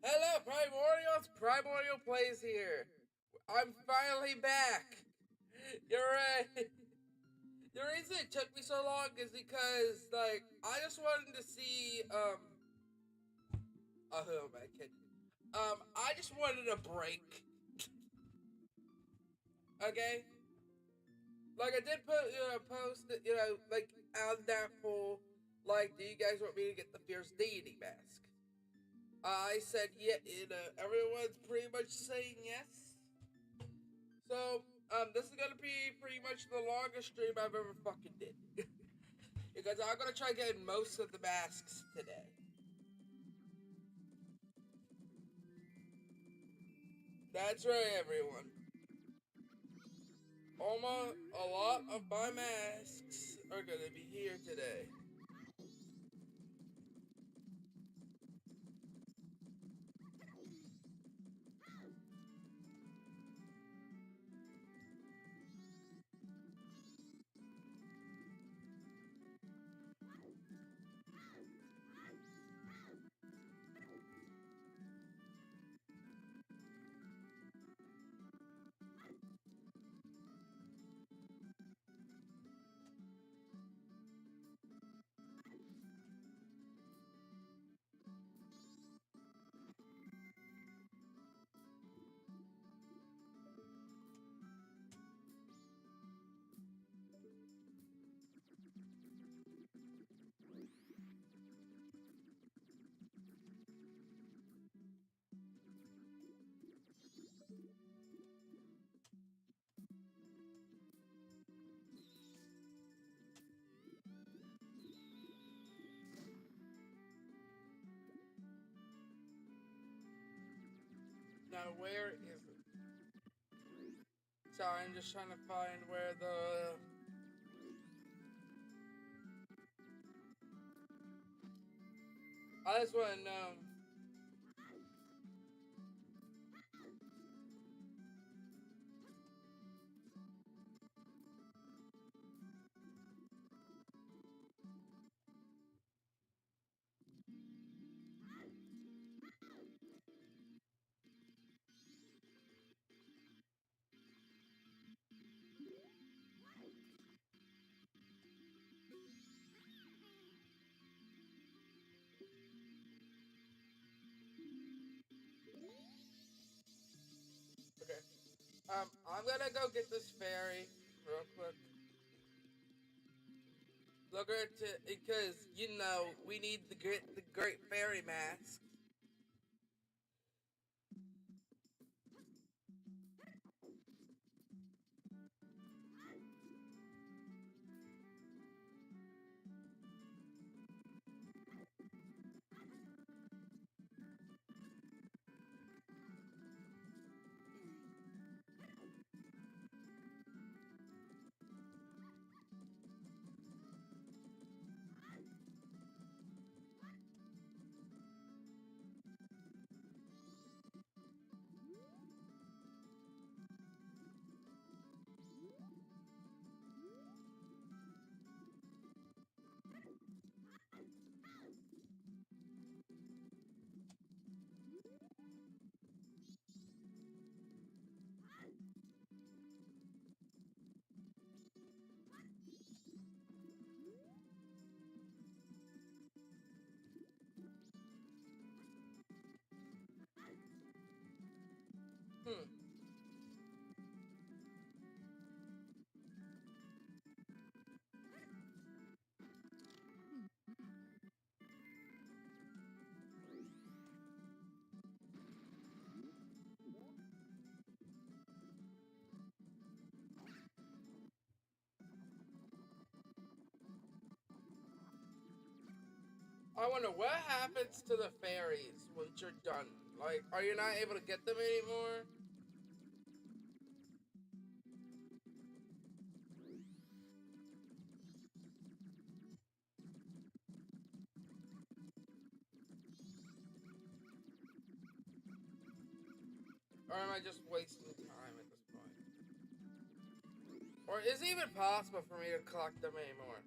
Hello, Primordials! Primordial Plays here. I'm finally back. You're right. The reason it took me so long is because, like, I just wanted to see, oh, who am I kidding? I just wanted a break. Okay? Like, I did put, a post, like, on that poll, like, do you guys want me to get the Fierce Deity mask? I said, yeah, everyone's pretty much saying yes. So, this is gonna be pretty much the longest stream I've ever fucking did. Because I'm gonna try getting most of the masks today. That's right, everyone. Almost a lot of my masks are gonna be here today. Now, where is it? Sorry, I'm just trying to find where the... I just want to know. Okay. I'm gonna go get this fairy real quick. Look at it, because, we need the great fairy mask. Hmm. I wonder what happens to the fairies once you're done. Like, are you not able to get them anymore? Or am I just wasting time at this point? Or is it even possible for me to collect them anymore?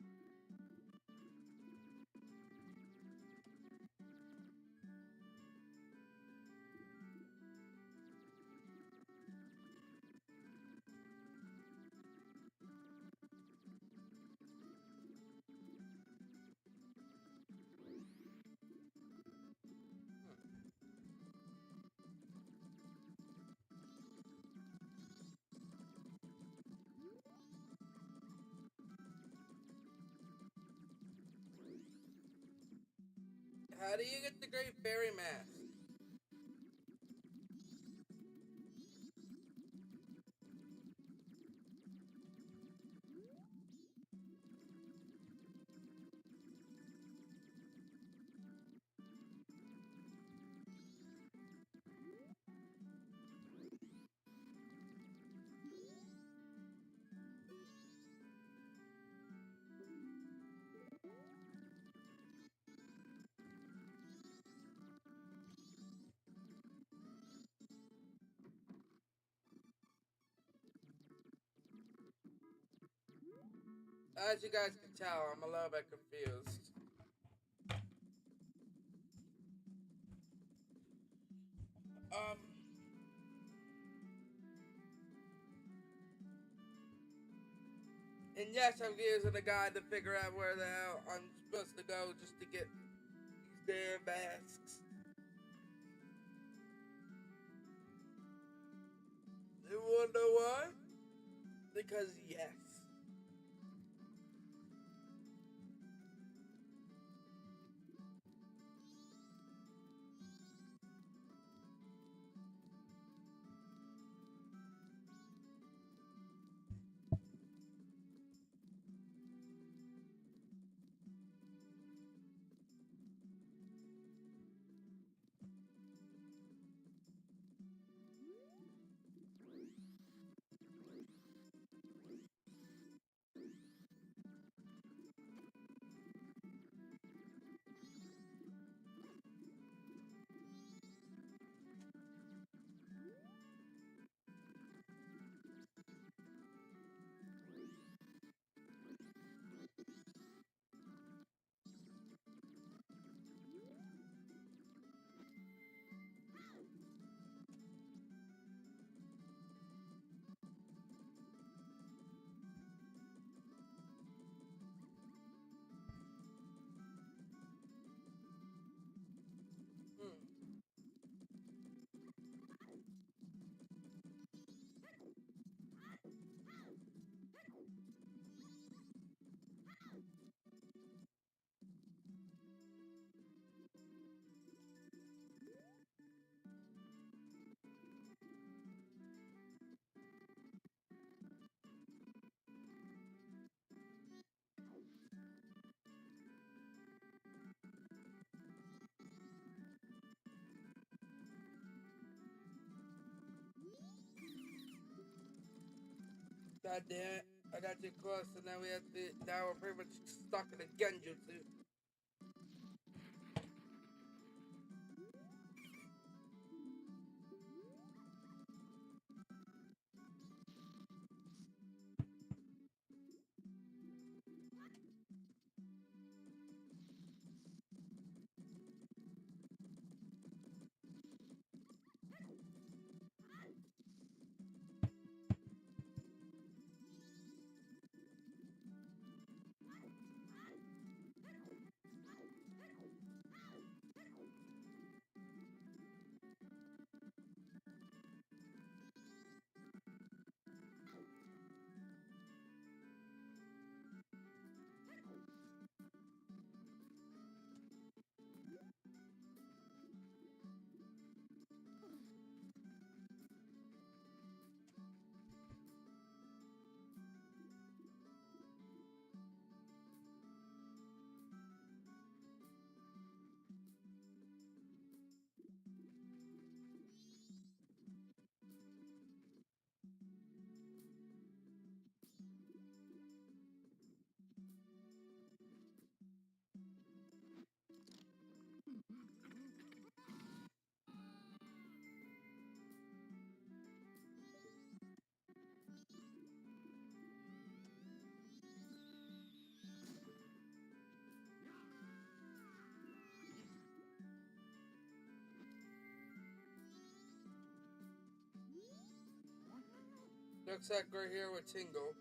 How do you get the Great Fairy Mask? As you guys can tell, I'm a little bit confused. Um, and yes, I'm using a guide to figure out where the hell I'm supposed to go just to get these damn masks. You wanna know why? Because yes. Hmm. God damn it. I got too close, and now we have to. Now we're pretty much stuck in a genjutsu. Looks like we're here with Tingle.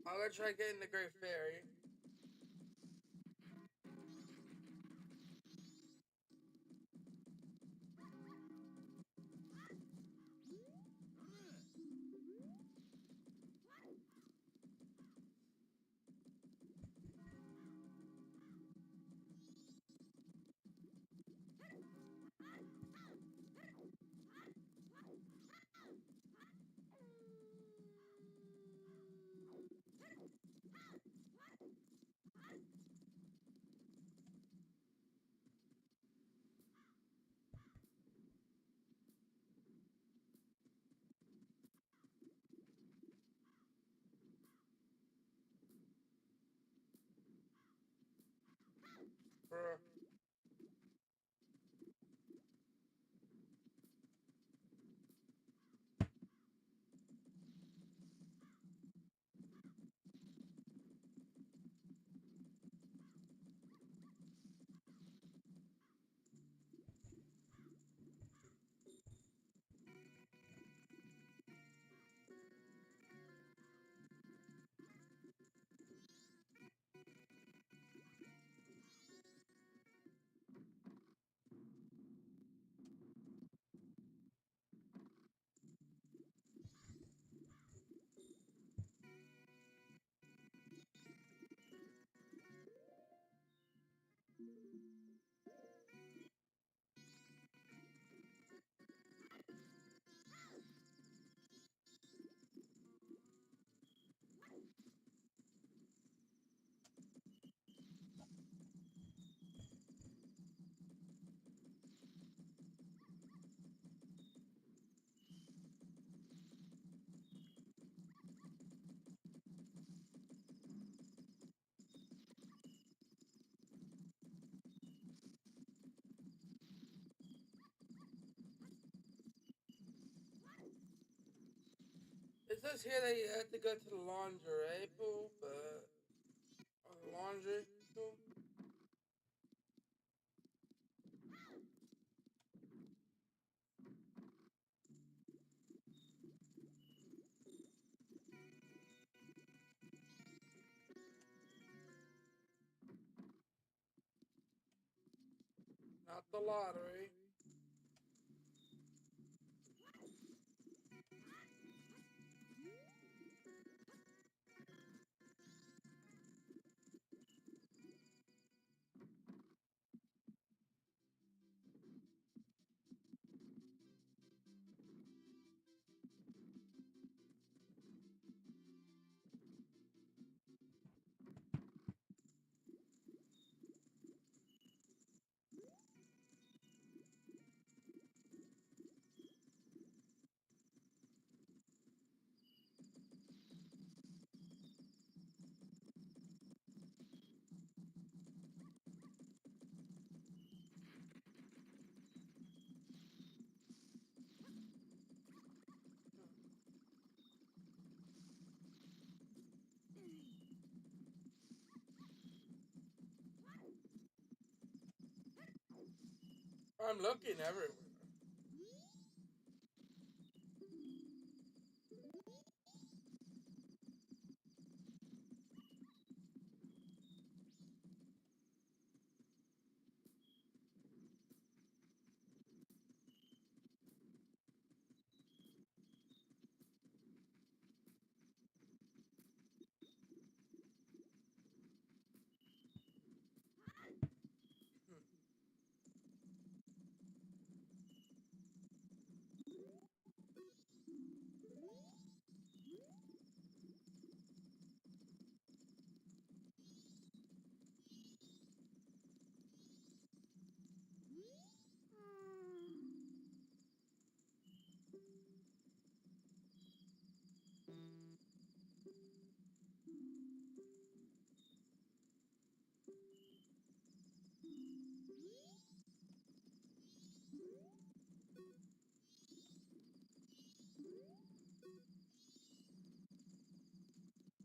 I'm gonna try getting the Great Fairy. Bruh. It says here that you have to go to the lingerie pool, but or the laundry pool. Not the lottery. I'm looking everywhere.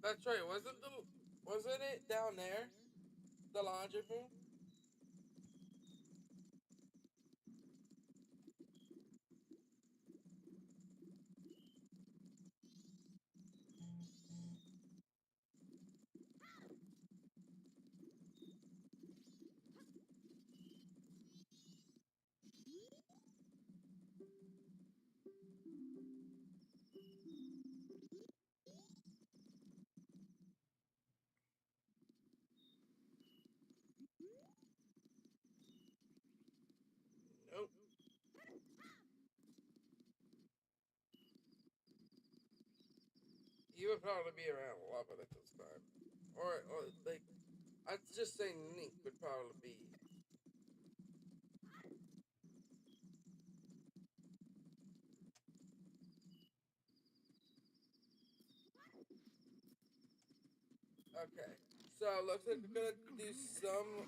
That's right. Wasn't it down there? The laundry pool? you would probably be around 11 at this time. Or like, I'd just say Nick would probably be. Okay. So, looks like we're gonna do some.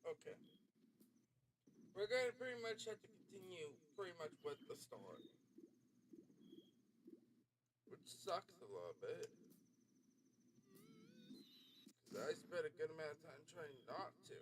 Okay. We're gonna pretty much have to continue pretty much with the story. Which sucks a little bit. Because I spent a good amount of time trying not to.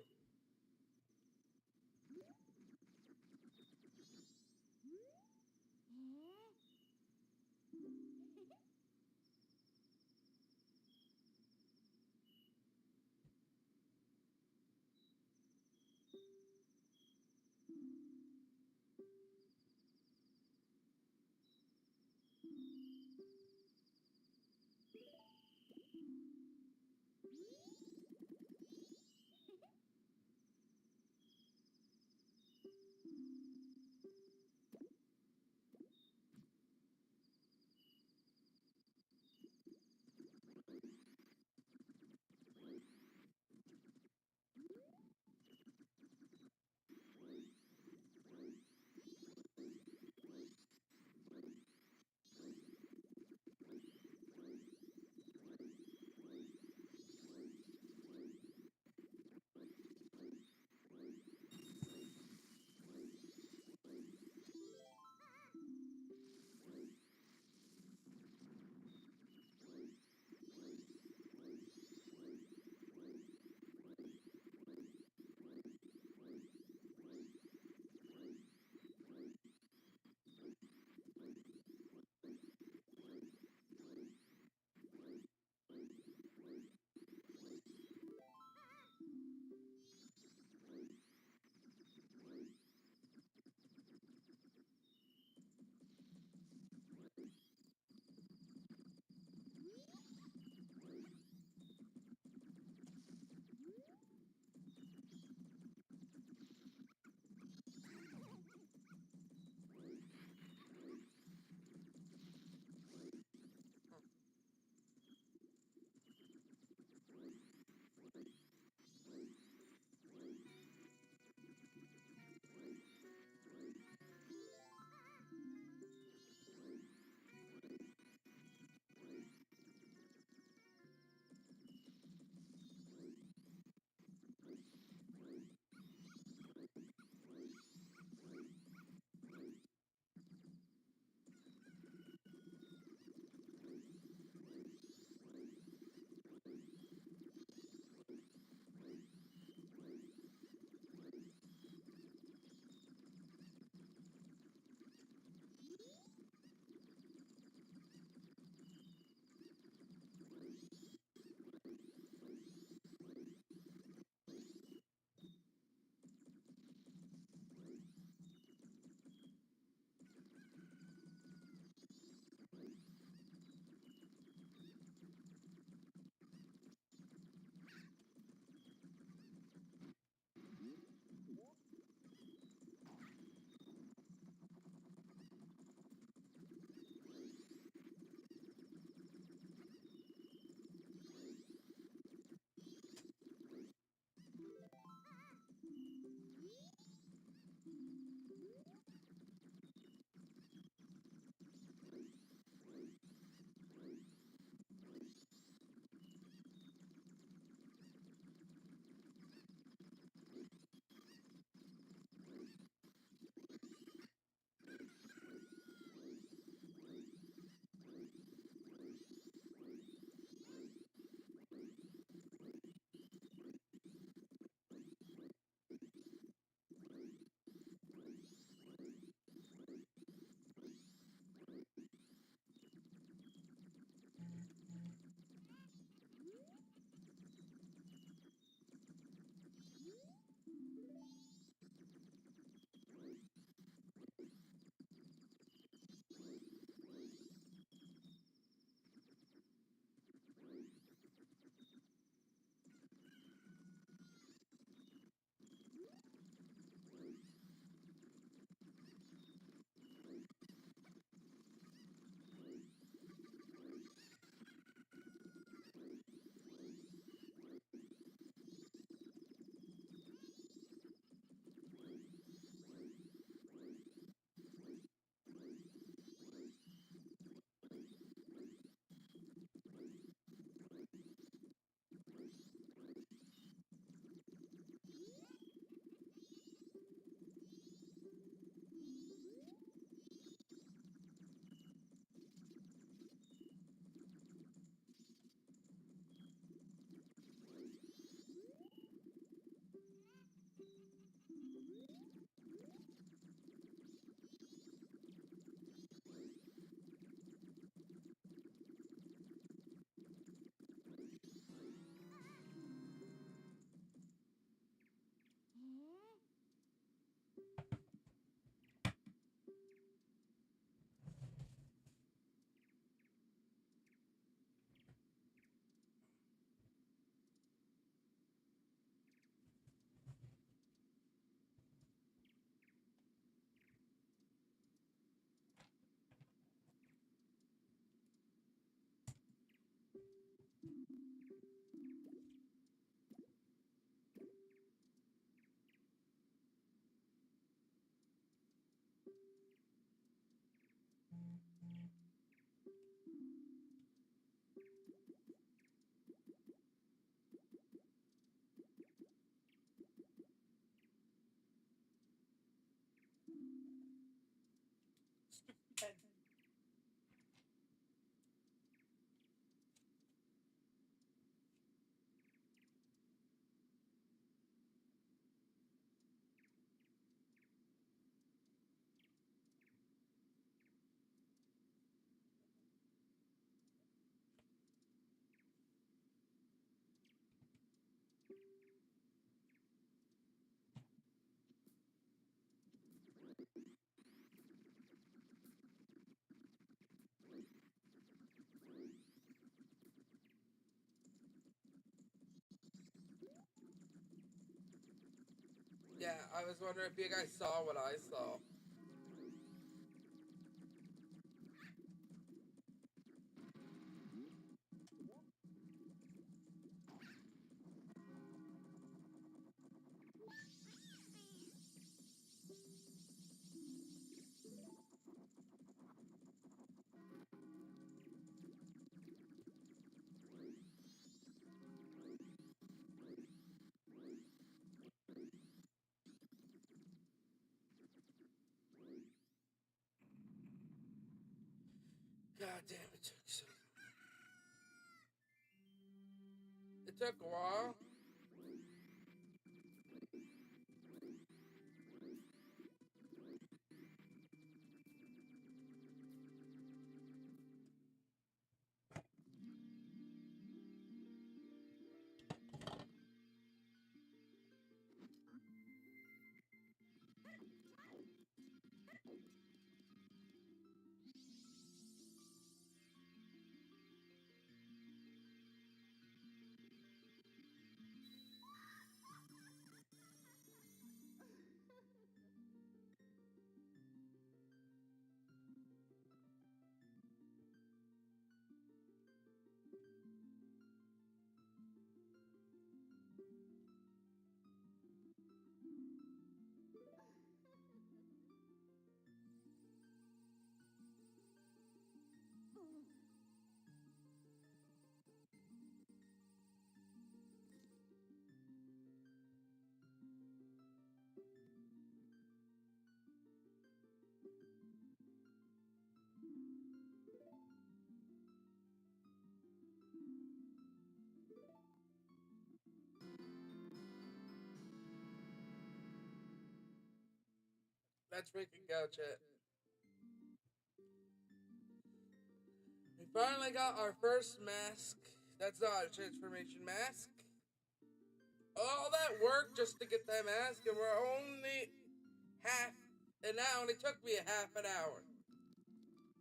Yeah, I was wondering if you guys saw what I saw. God damn, it took so. It took a while. Let's freaking go, chat. We finally got our first mask. That's not a transformation mask. All that work just to get that mask, and we're only half. And that only took me a half an hour.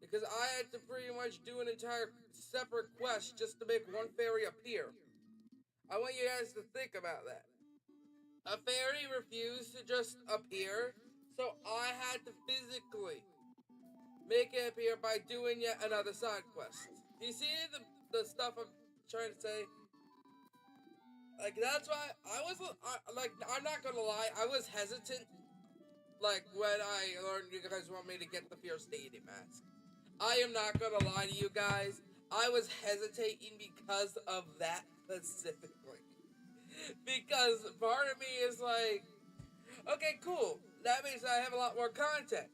Because I had to pretty much do an entire separate quest just to make one fairy appear. I want you guys to think about that. A fairy refused to just appear, so I had to physically make it appear by doing yet another side quest. You see the stuff I'm trying to say? Like, that's why I was, like, I'm not gonna lie, I was hesitant, like, when I learned you guys want me to get the Fierce Deity mask. I am not gonna lie to you guys, I was hesitating because of that specifically. Because part of me is like, okay, cool, that means I have a lot more content.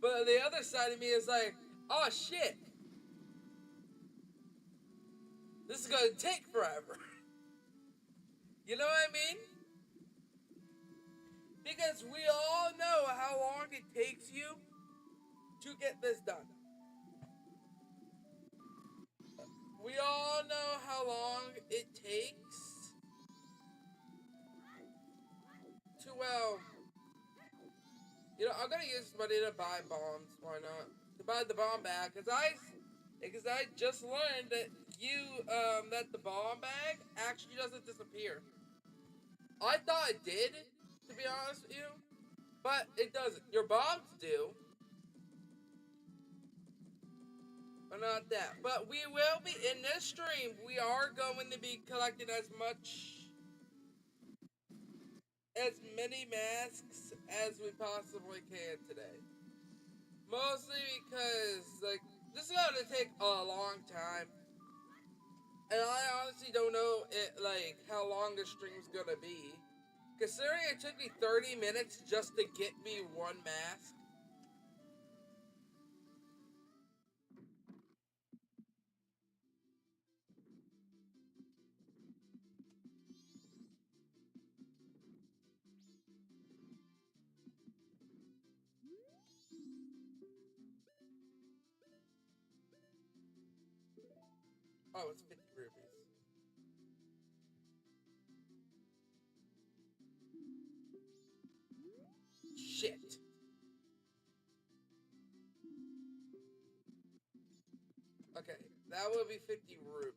But the other side of me is like, oh shit, this is gonna take forever. You know what I mean? Because we all know how long it takes you to get this done. We all know how long it takes to, well, you know, I'm gonna use money to buy bombs. Why not? To buy the bomb bag, because I just learned that that the bomb bag actually doesn't disappear. I thought it did, to be honest with you, but it doesn't. Your bombs do, but not that. But we will be, in this stream, we are going to be collecting as many masks as we possibly can today. Mostly because, like, this is going to take a long time. And I honestly don't know like how long this stream's gonna be. Considering it took me 30 minutes just to get me one mask. Oh, it's 50 rupees. Shit. Okay, that would be 50 rupees.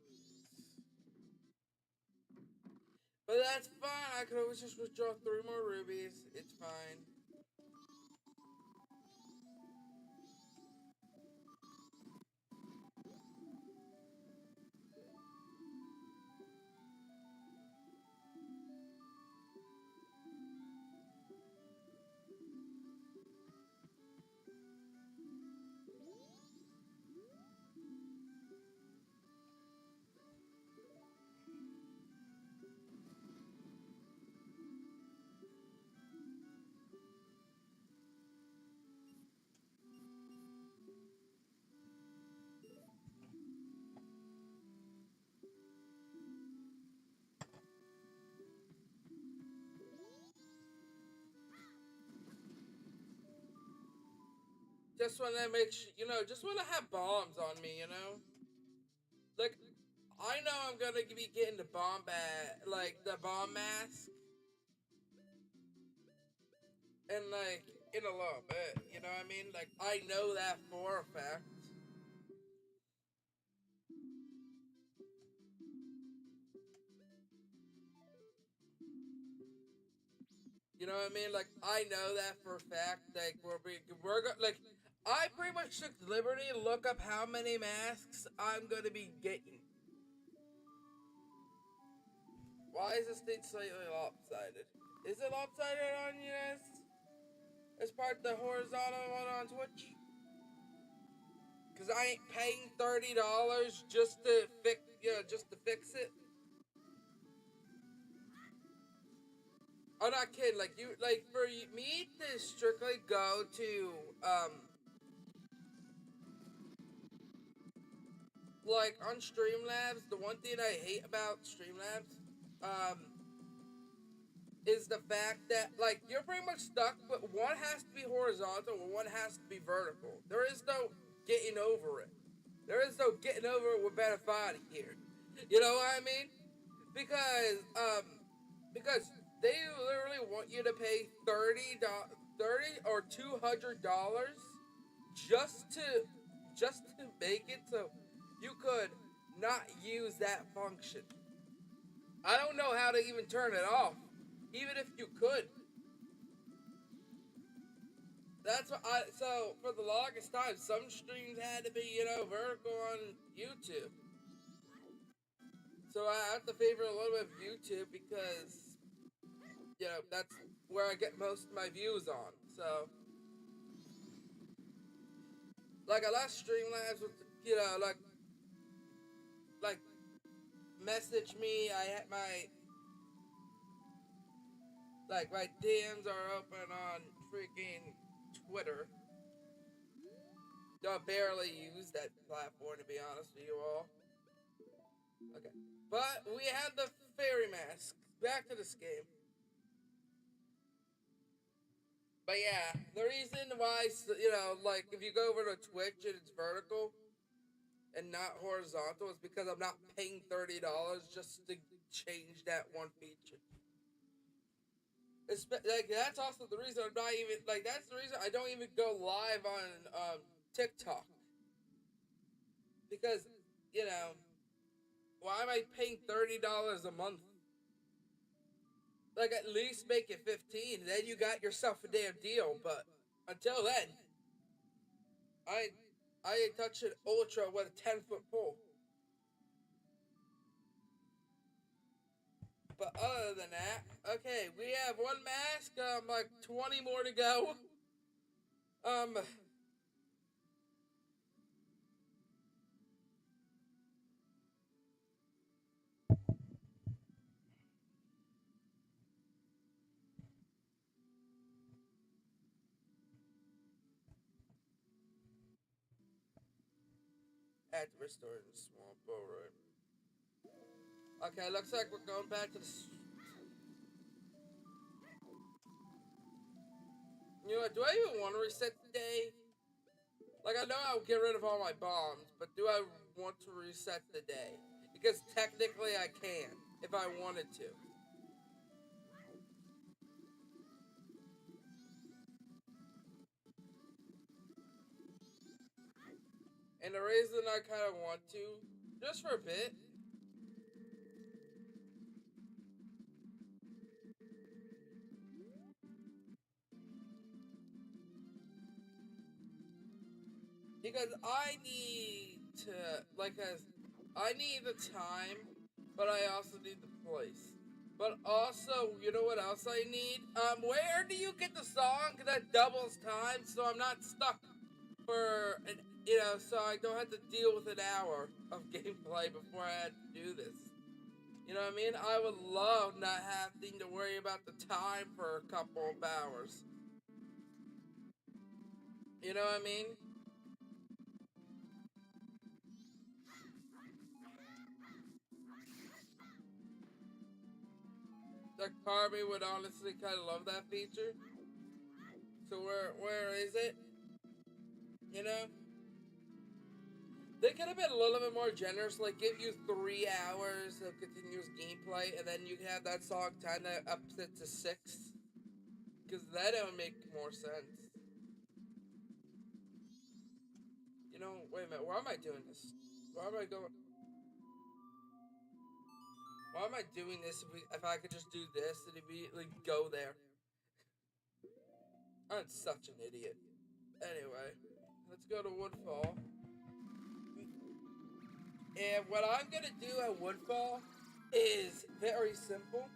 But that's fine. I could always just withdraw 3 more rupees. It's fine. Just want to make sure, just want to have bombs on me, Like, I know I'm gonna be getting the bomb like the bomb mask, and like in a little bit. You know what I mean? Like, I know that for a fact. You know what I mean? Like, I know that for a fact. Like, like, I pretty much took the liberty to look up how many masks I'm gonna be getting. Why is this thing slightly lopsided? Is it lopsided on you as part of the horizontal one on Twitch? Cause I ain't paying $30 just to fix it. I'm not kidding. Like for me to strictly go to like on Streamlabs, the one thing I hate about Streamlabs um is the fact that like you're pretty much stuck, but one has to be horizontal and one has to be vertical. There is no getting over it. There is no getting over it with Benefati here. You know what I mean? Because because they literally want you to pay 30 or $200 just to make it so you could not use that function. I don't know how to even turn it off, even if you could. That's what so for the longest time, some streams had to be, vertical on YouTube. So I have to favor a little bit of YouTube because, that's where I get most of my views on. So, like, I last Streamlabs with, like, message me. I had my DMs are open on freaking Twitter. I barely use that platform, to be honest with you all. Okay. But we had the fairy mask. Back to this game. But yeah, the reason why, like, if you go over to Twitch and it's vertical and not horizontal is because I'm not paying $30 just to change that one feature. Like, that's also the reason I'm not even, like, that's the reason I don't even go live on TikTok. Because, why am I paying $30 a month? Like, at least make it 15, then you got yourself a damn deal. But until then, I ain't touching Ultra with a 10-foot pole. But other than that, okay, we have one mask, like 20 more to go. Um, At the restore the small bow road. Okay, looks like we're going back to the. You know what? Do I even want to reset the day? Like, I know I'll get rid of all my bombs, but do I want to reset the day? Because technically I can, if I wanted to. And the reason I kind of want to, just for a bit, because I need to, like, as I need the time, but I also need the place. But also, you know what else I need? Where do you get the song that doubles time so I'm not stuck for an, so I don't have to deal with an hour of gameplay before I had to do this. You know what I mean? I would love not having to worry about the time for a couple of hours. You know what I mean? The Carby would honestly kind of love that feature. So where is it? You know? They could have been a little bit more generous, like give you 3 hours of continuous gameplay, and then you can have that song time that ups it to 6. Because that would make more sense. You know, wait a minute, why am I doing this? Why am I going? Why am I doing this if I could just do this and immediately go there? I'm such an idiot. Anyway, let's go to Woodfall. And what I'm gonna do at Woodfall is very simple.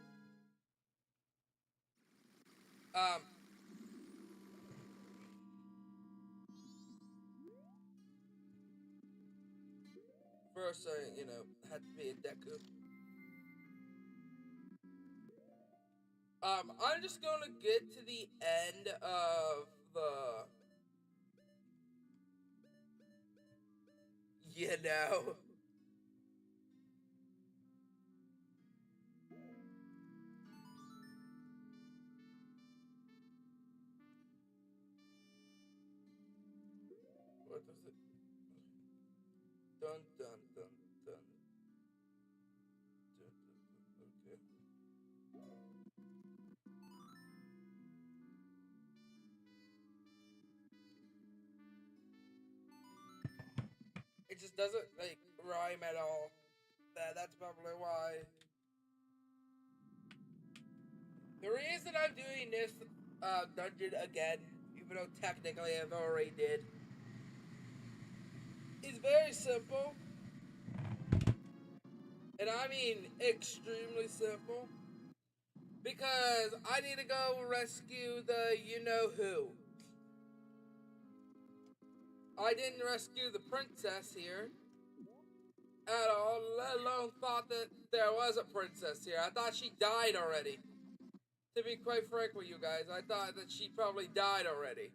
Um, First I, had to be a Deku. I'm just gonna get to the end of the, you know. What does it? Dun dun dun dun. Dun, dun, dun. Okay. It just doesn't like rhyme at all. That's probably why. The reason I'm doing this dungeon again, even though technically I've already did, is very simple. And I mean extremely simple. Because I need to go rescue the you know who. I didn't rescue the princess here at all, let alone thought that there was a princess here. I thought she died already. To be quite frank with you guys, I thought that she probably died already.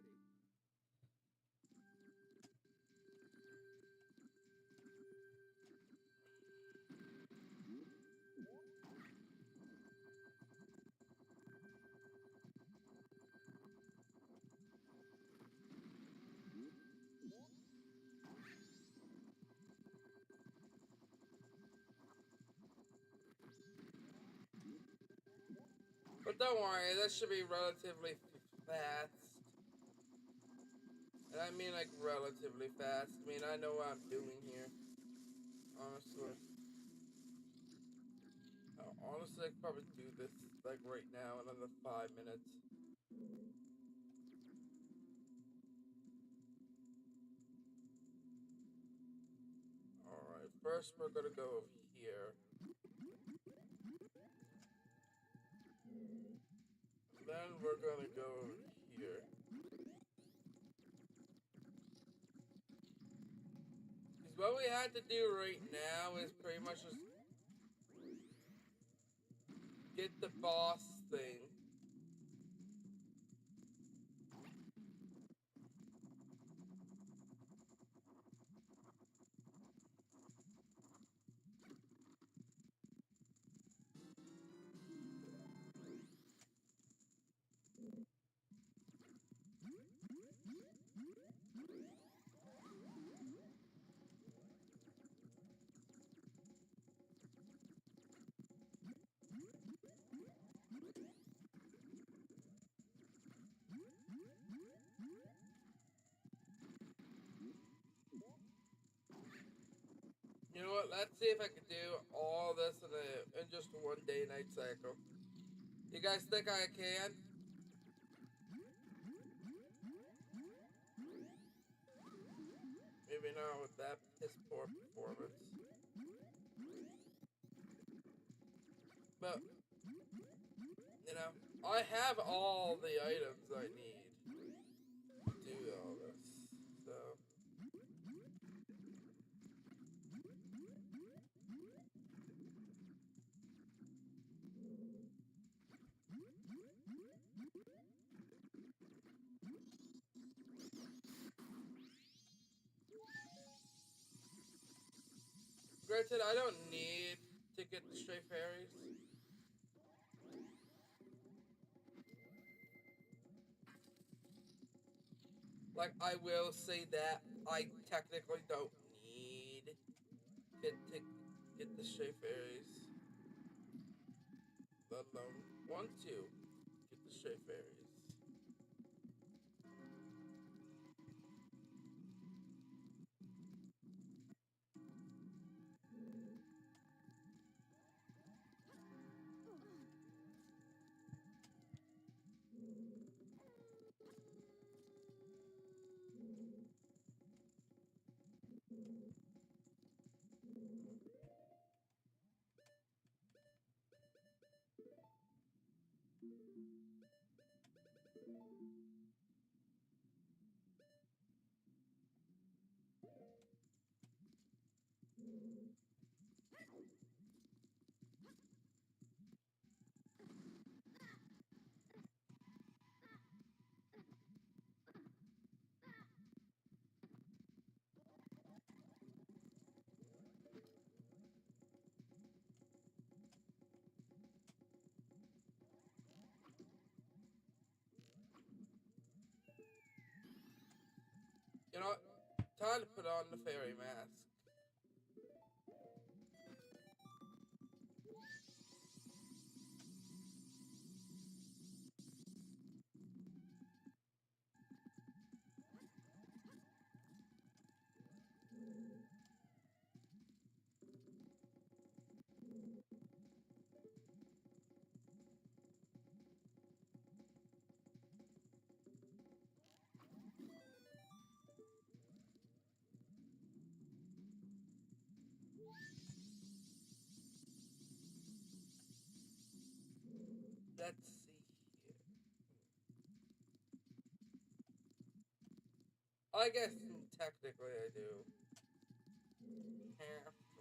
But don't worry, this should be relatively fast. And I mean like relatively fast. I mean, I know what I'm doing here. Honestly. Honestly, I could probably do this like right now, another 5 minutes. Alright, first we're gonna go over here. Then we're gonna go over here. Because what we had to do right now is pretty much just get the boss thing. let's see if I can do all this in just a 1 day night cycle. You guys think I can? Maybe not with that piss poor performance. But, you know, I have all the items I need to do all this. So. Granted, I don't need to get the stray fairies. Like, I will say that I technically don't need to get the stray fairies. Let alone want to get the stray fairies. You know what? Time to put on the fairy mask. Let's see here. I guess technically I do have to.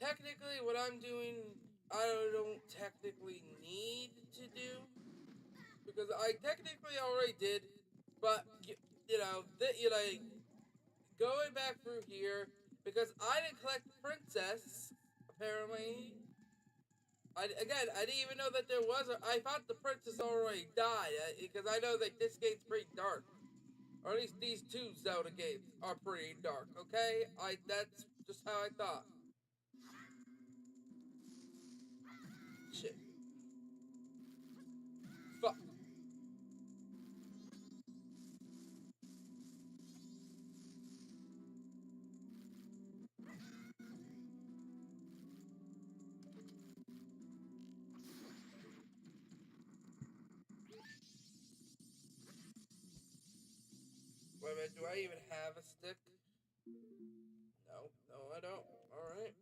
Technically, what I'm doing, I don't technically need to do because I technically already did. But you know, going back through here because I didn't collect the princess. Apparently, I didn't even know that there was I thought the princess already died because I know that this game's pretty dark. Or at least these two Zelda games are pretty dark. Okay, that's just how I thought. Shit. Fuck. Wait a minute, do I even have a stick? No, no, I don't. Alright.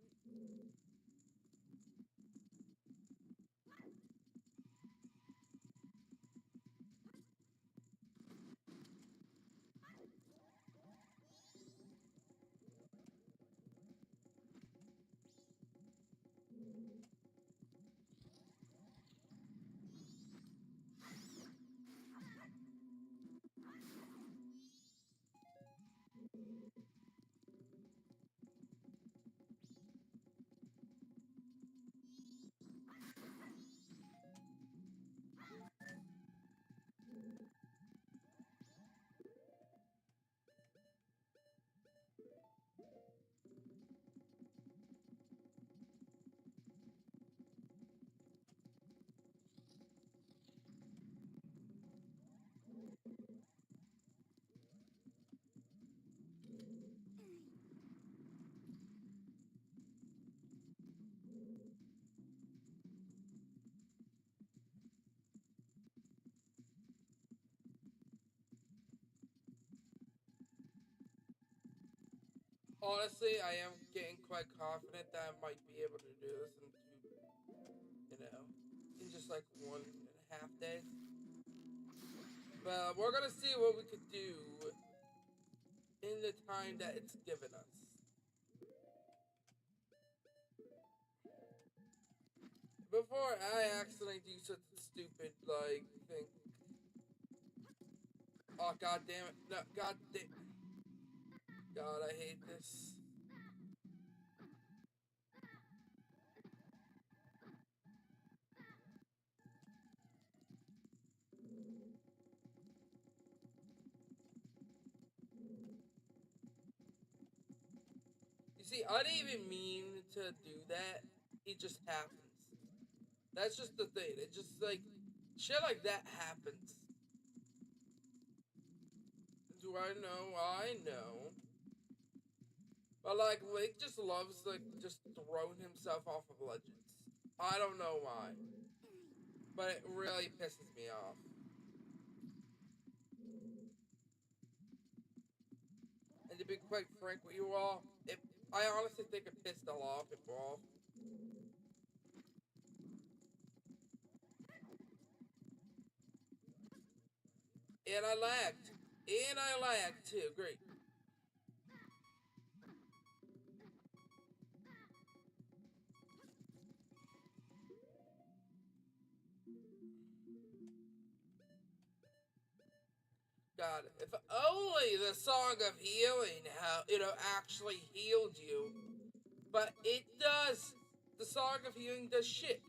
Honestly, I am getting quite confident that I might be able to do this in in just like 1.5 days. But we're gonna see what we could do in the time that it's given us. Before I accidentally do something stupid like think, oh god damn it, no, God, I hate this. You see, I didn't even mean to do that. It just happens. That's just the thing. It just like shit like that happens. Do I know? I know. But like Link just loves like just throwing himself off of ledges. I don't know why. But it really pisses me off. And to be quite frank with you all, I honestly think it pissed a lot of people off. And I lagged. And I lagged too. Great. God, if only the Song of Healing, actually healed you. But it does. The Song of Healing does shit.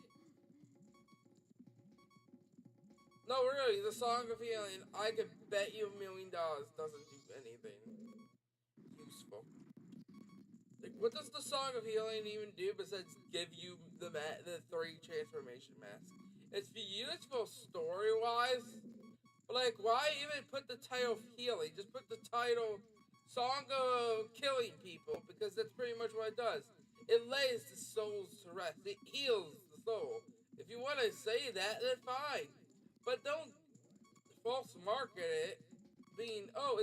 No, really, the Song of Healing, I could bet you $1,000,000 doesn't do anything useful. Like, what does the Song of Healing even do besides give you the 3 transformation masks? It's useful story-wise, but like, why even put the title Healing? Just put the title Song of Killing People, because that's pretty much what it does. It lays the souls to rest. It heals the soul. If you want to say that, then fine. But don't false market it being, oh,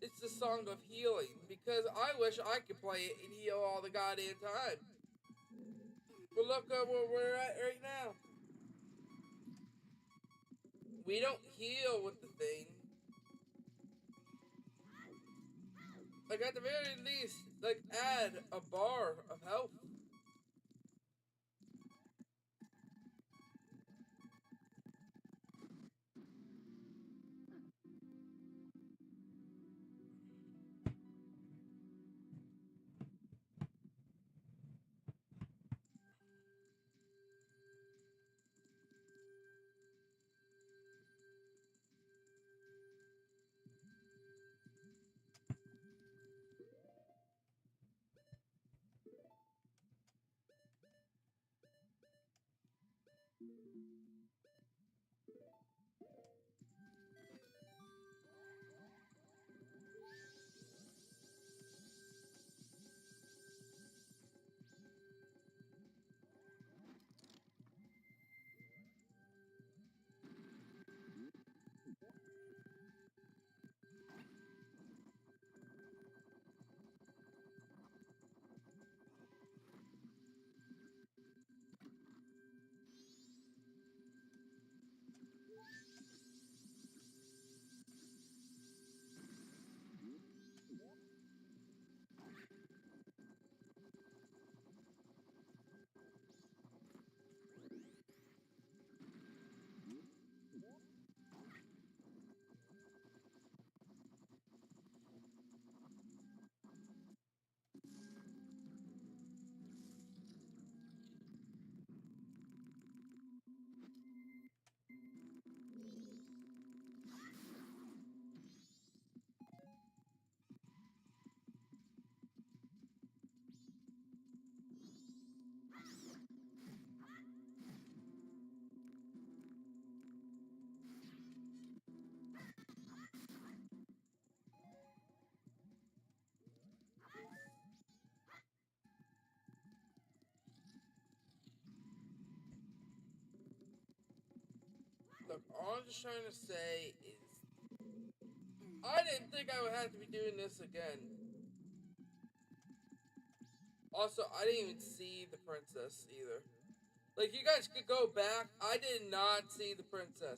it's the Song of Healing, because I wish I could play it and heal all the goddamn time. But look at where we're at right now. We don't heal with the thing. Like, at the very least, like, add a bar of health. Look, all I'm just trying to say is, I didn't think I would have to be doing this again. Also, I didn't even see the princess either. Like, you guys could go back. I did not see the princess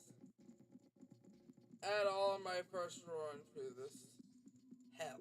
at all in my first run through this. Hell.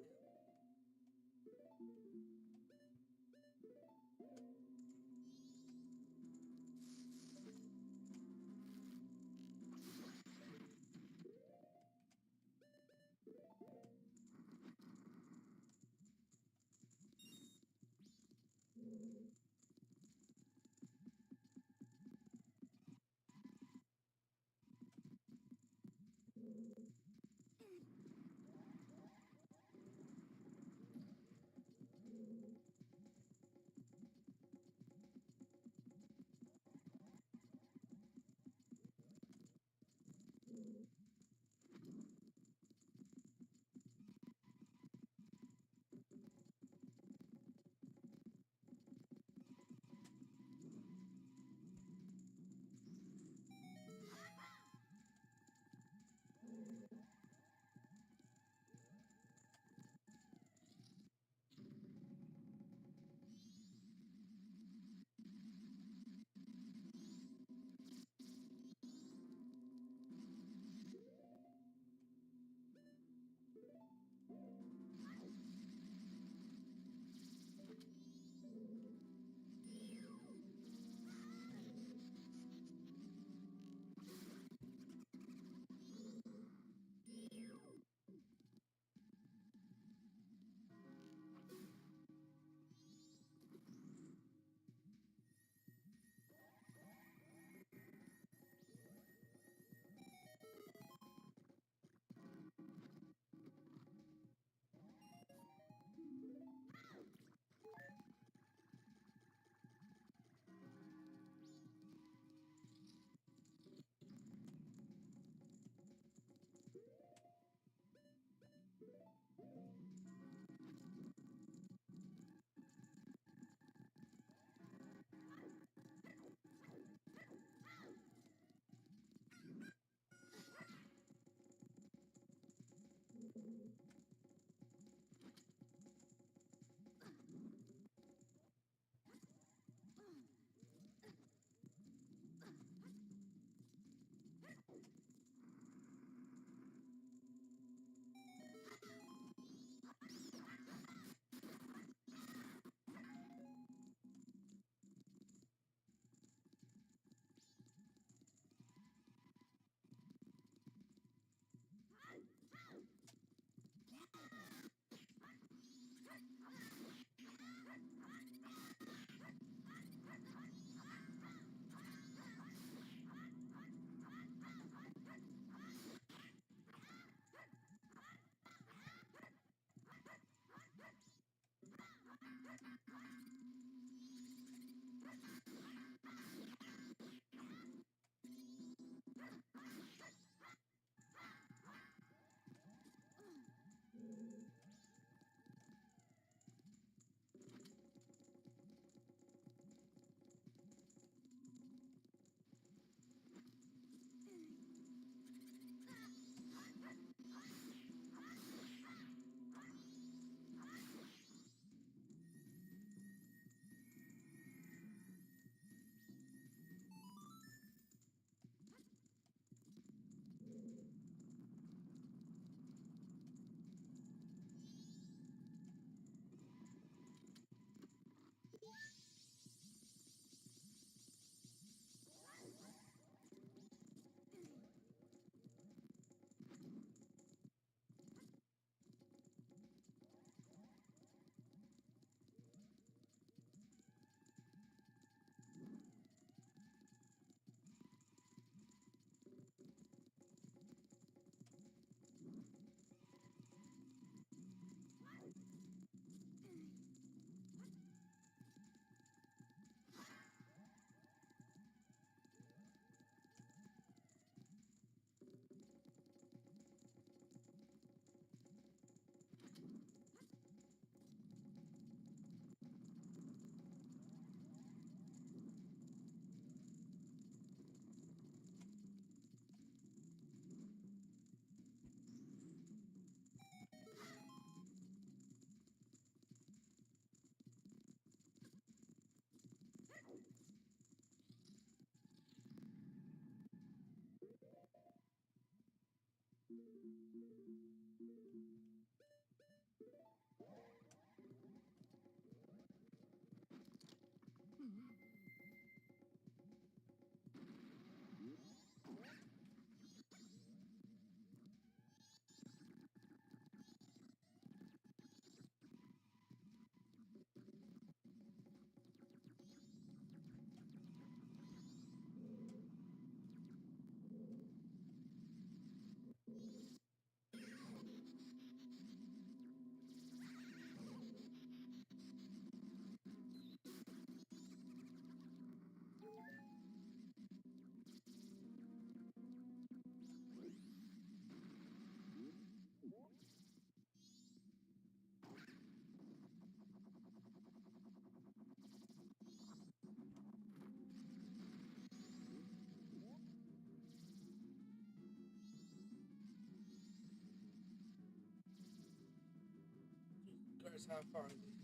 Guys, how far is it?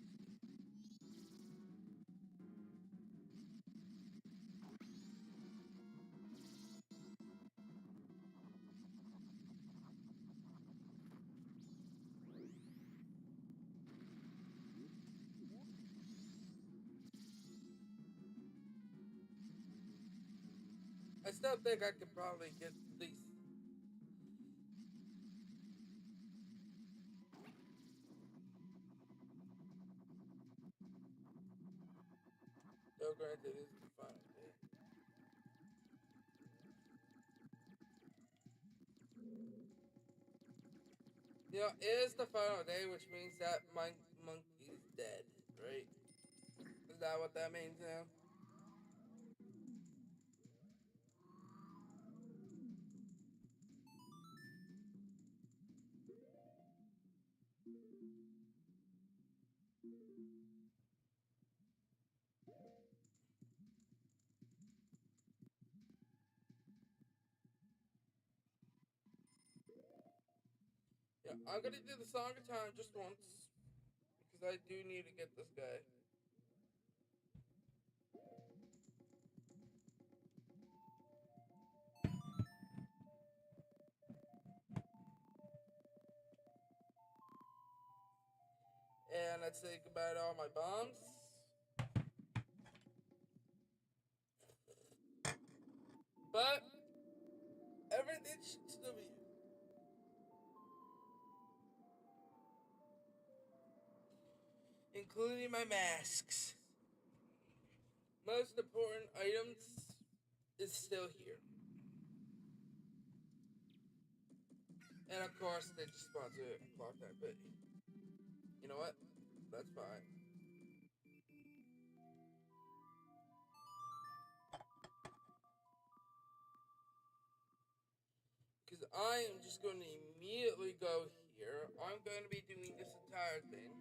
I still think I could probably get these. Though granted, this is the final day. You know, it is the final day, which means that my monkey's dead, right? Is that what that means now? Yeah, I'm gonna do the Song of Time just once. Because I do need to get this guy. And let's say goodbye to all my bombs. But everything should still be here. Including my masks. Most important items is still here. And of course, they just sponsor it and clock that, but you know what? That's fine. Because I am just going to immediately go here. I'm going to be doing this entire thing.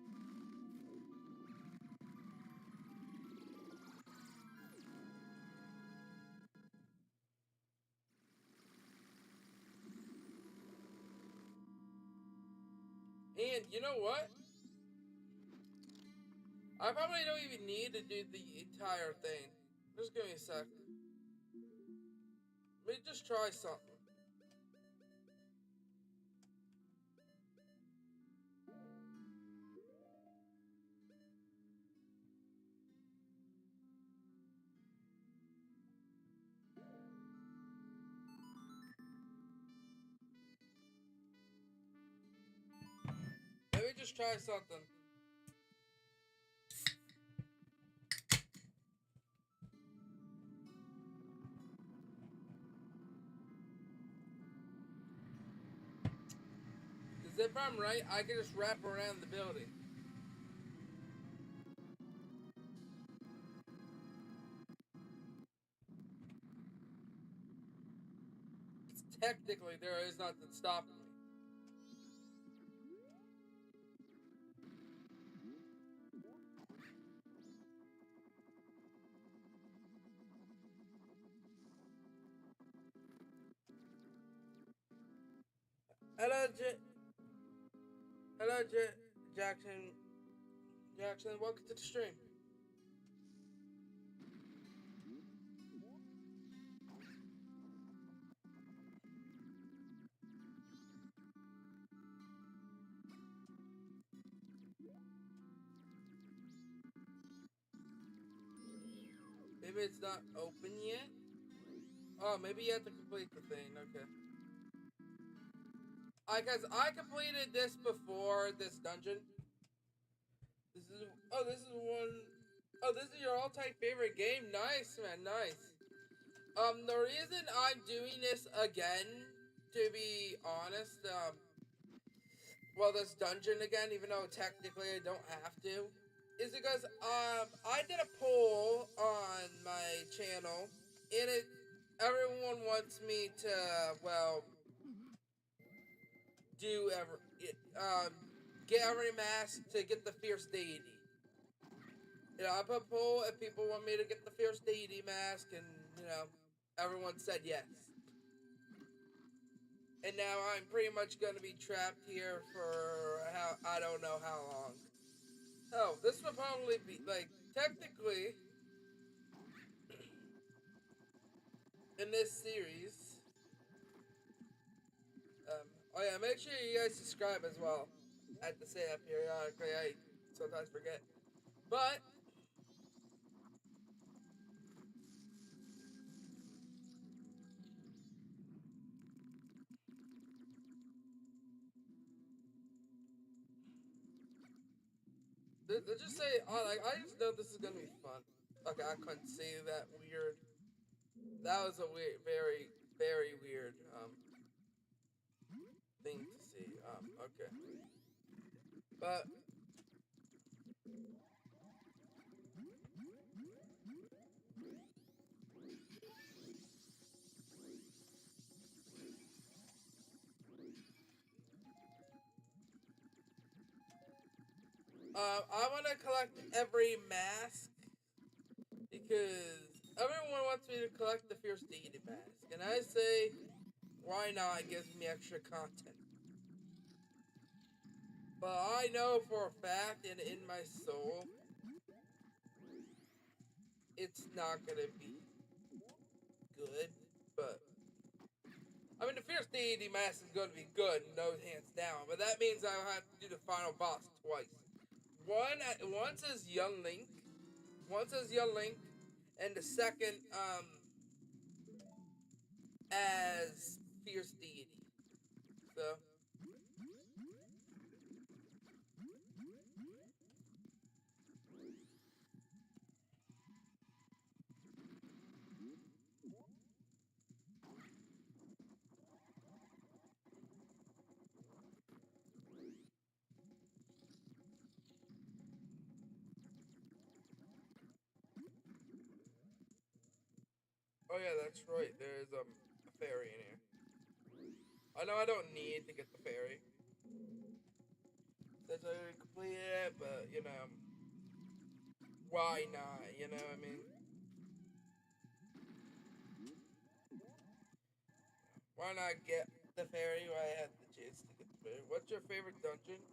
And you know what? I probably don't even need to do the entire thing. Just give me a sec. Let me just try something. Let me just try something. Because if I'm right, I can just wrap around the building. Technically, there is nothing stopping me. Hello, Hello, Jackson. Jackson, welcome to the stream. Maybe it's not open yet? Oh, maybe you have to complete the thing, okay. Cause I completed this before this dungeon. This is one. Oh, this is your all-time favorite game? Nice, man, nice. The reason I'm doing this again, to be honest, well, this dungeon again, even though technically I don't have to, is because, I did a poll on my channel, and everyone wants me to, well, do get every mask to get the Fierce Deity. You know, I put a poll if people want me to get the Fierce Deity mask, and, you know, everyone said yes. And now I'm pretty much gonna be trapped here for I don't know how long. Oh, this would probably be, like, technically, in this series, oh yeah, make sure you guys subscribe as well. I have to say that periodically, I sometimes forget. But, let's just say, I just know this is gonna be fun. Okay, I couldn't see that weird. That was a weird, very, very weird, thing to see. Okay. But, I want to collect every mask because everyone wants me to collect the Fierce Deity mask, and I say, why not? It gives me extra content. But I know for a fact, and in my soul, it's not gonna be good. But I mean, the Fierce Deity mask is gonna be good, no hands down. But that means I'll have to do the final boss twice. Once as young Link, and the second as Fierce Deity. So. Oh yeah, that's right. There's a fairy in here. I know I don't need to get the fairy since I already completed it, but you know, why not? You know what I mean? Why not get the fairy while I have the chance to get the fairy? What's your favorite dungeon?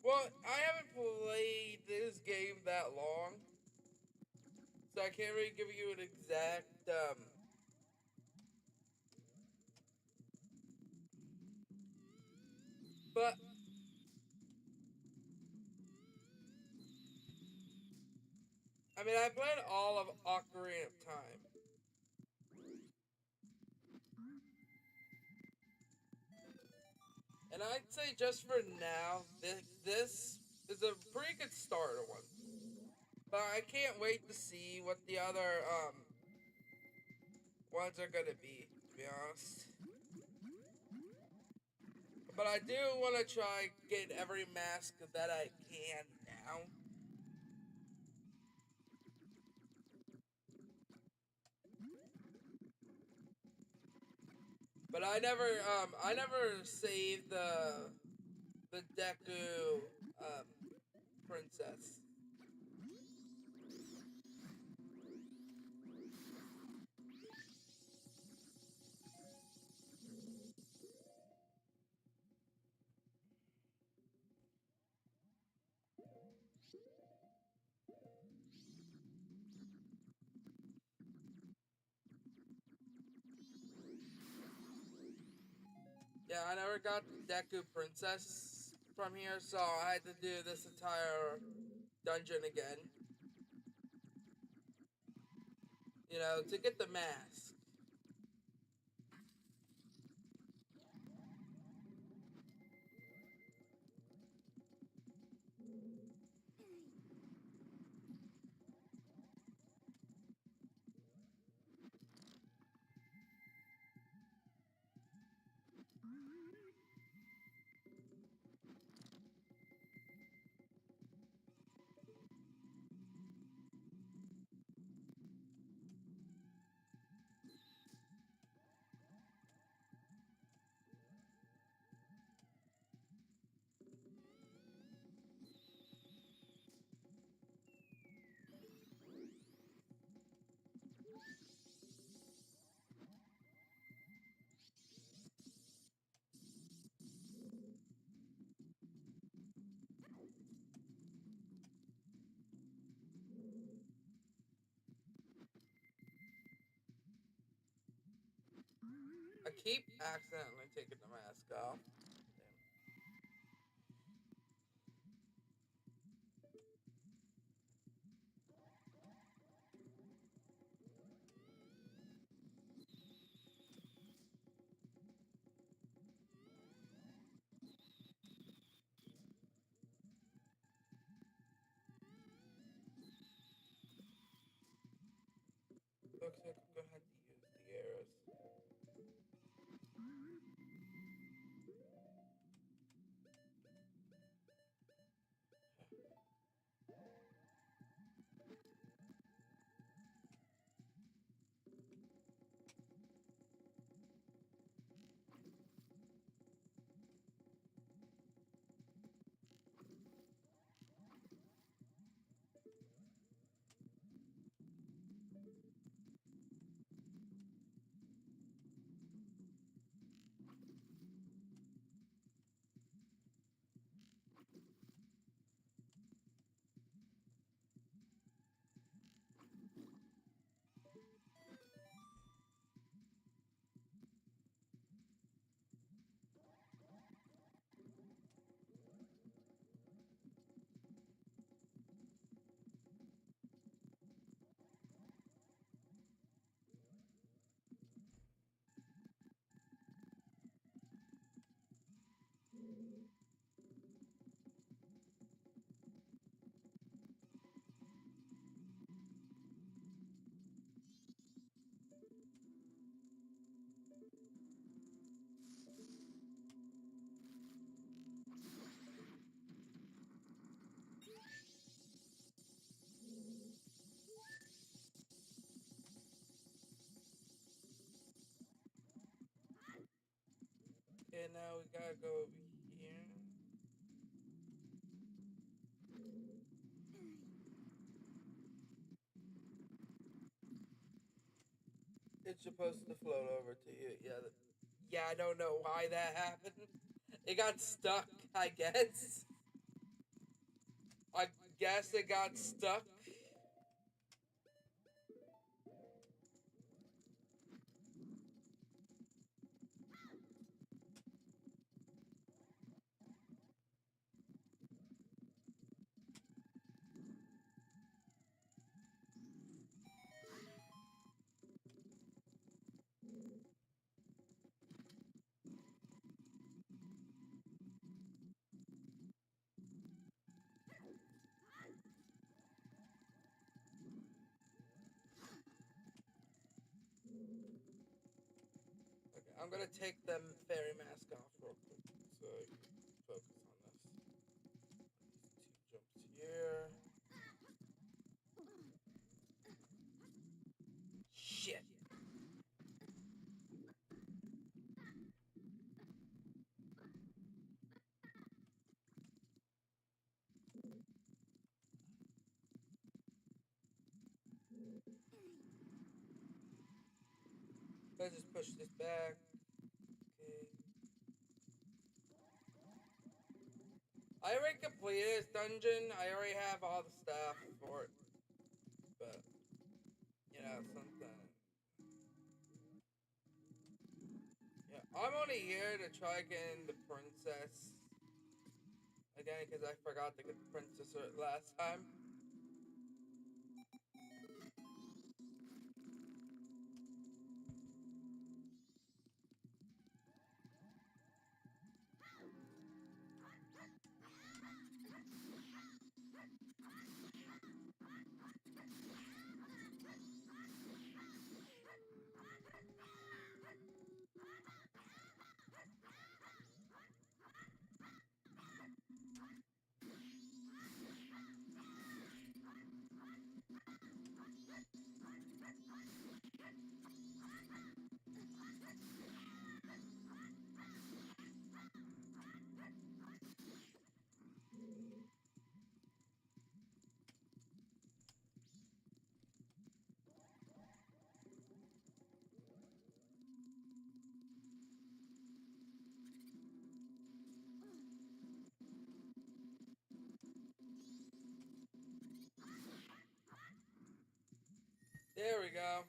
Well, I haven't played this game that long, so I can't really give you an exact but I mean, I played all of Ocarina of Time. And I'd say just for now, this is a pretty good starter one. But I can't wait to see what the other ones are gonna be, to be honest. But I do want to try get every mask that I can now. But I never saved the Deku um princess. Yeah, I never got the Deku princess from here, so I had to do this entire dungeon again. you know, to get the mask. I keep accidentally taking the mask off. Looks like I'm gonna have to use the arrows. Okay, now we gotta go over here. It's supposed to float over to you. Yeah, I don't know why that happened. It got stuck, I guess. I guess it got stuck. Okay, I'm gonna take the fairy mask off real quick so I can focus on this. These two jumps here. Shit. Let's just push this back. Okay. I already completed this dungeon. I already have all the stuff for it. But, you know, something. Yeah, I'm only here to try getting the princess. Again, because I forgot to get the princess last time. we go.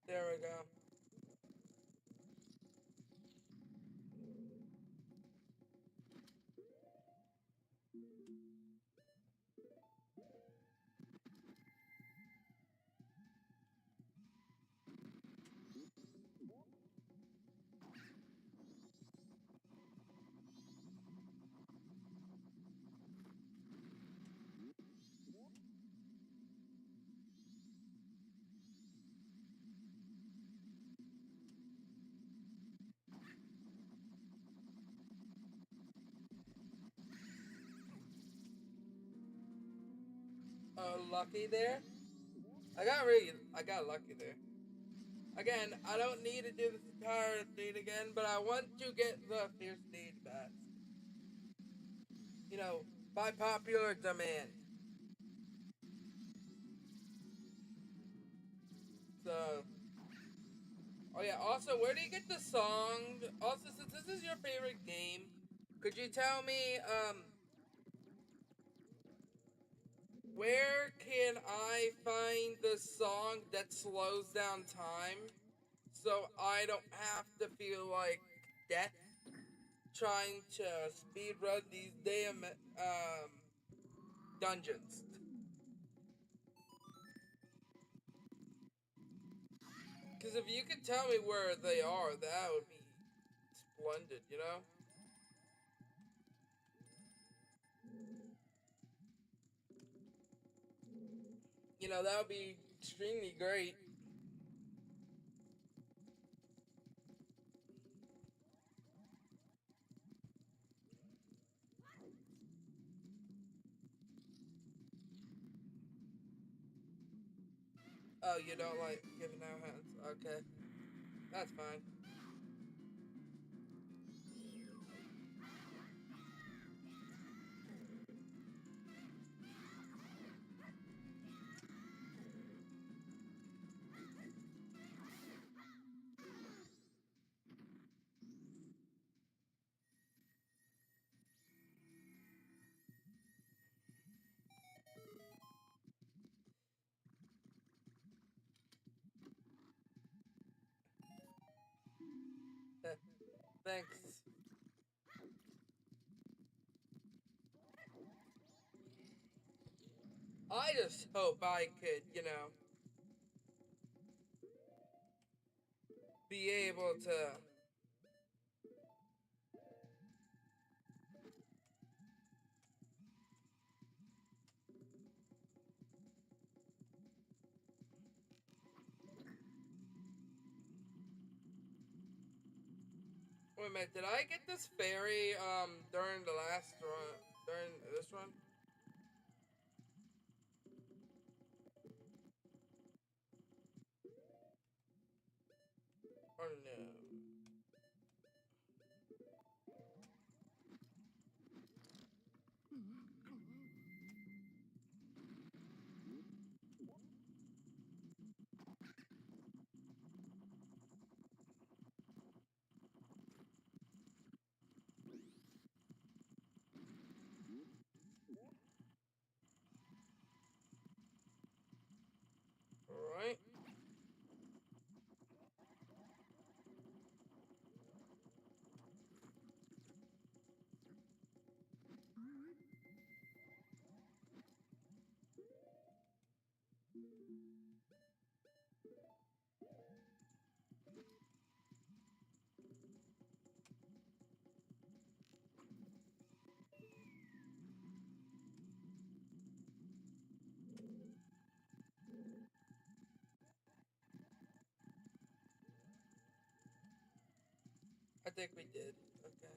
There we go. Lucky there. I got lucky there. Again, I don't need to do this entire thing again, but I want to get the Fierce Deed back. You know, by popular demand. So, oh yeah. Also, where do you get the song? Also, since this is your favorite game, could you tell me, where can I find the song that slows down time so I don't have to feel like death trying to speedrun these damn dungeons? Because if you could tell me where they are, that would be splendid, you know? You know, that would be extremely great. Oh, you don't like giving out hands? Okay, that's fine. Thanks. I just hope I could, you know, be able to. Wait a minute, did I get this fairy during the last run? During this one? Or no? think we did. Okay.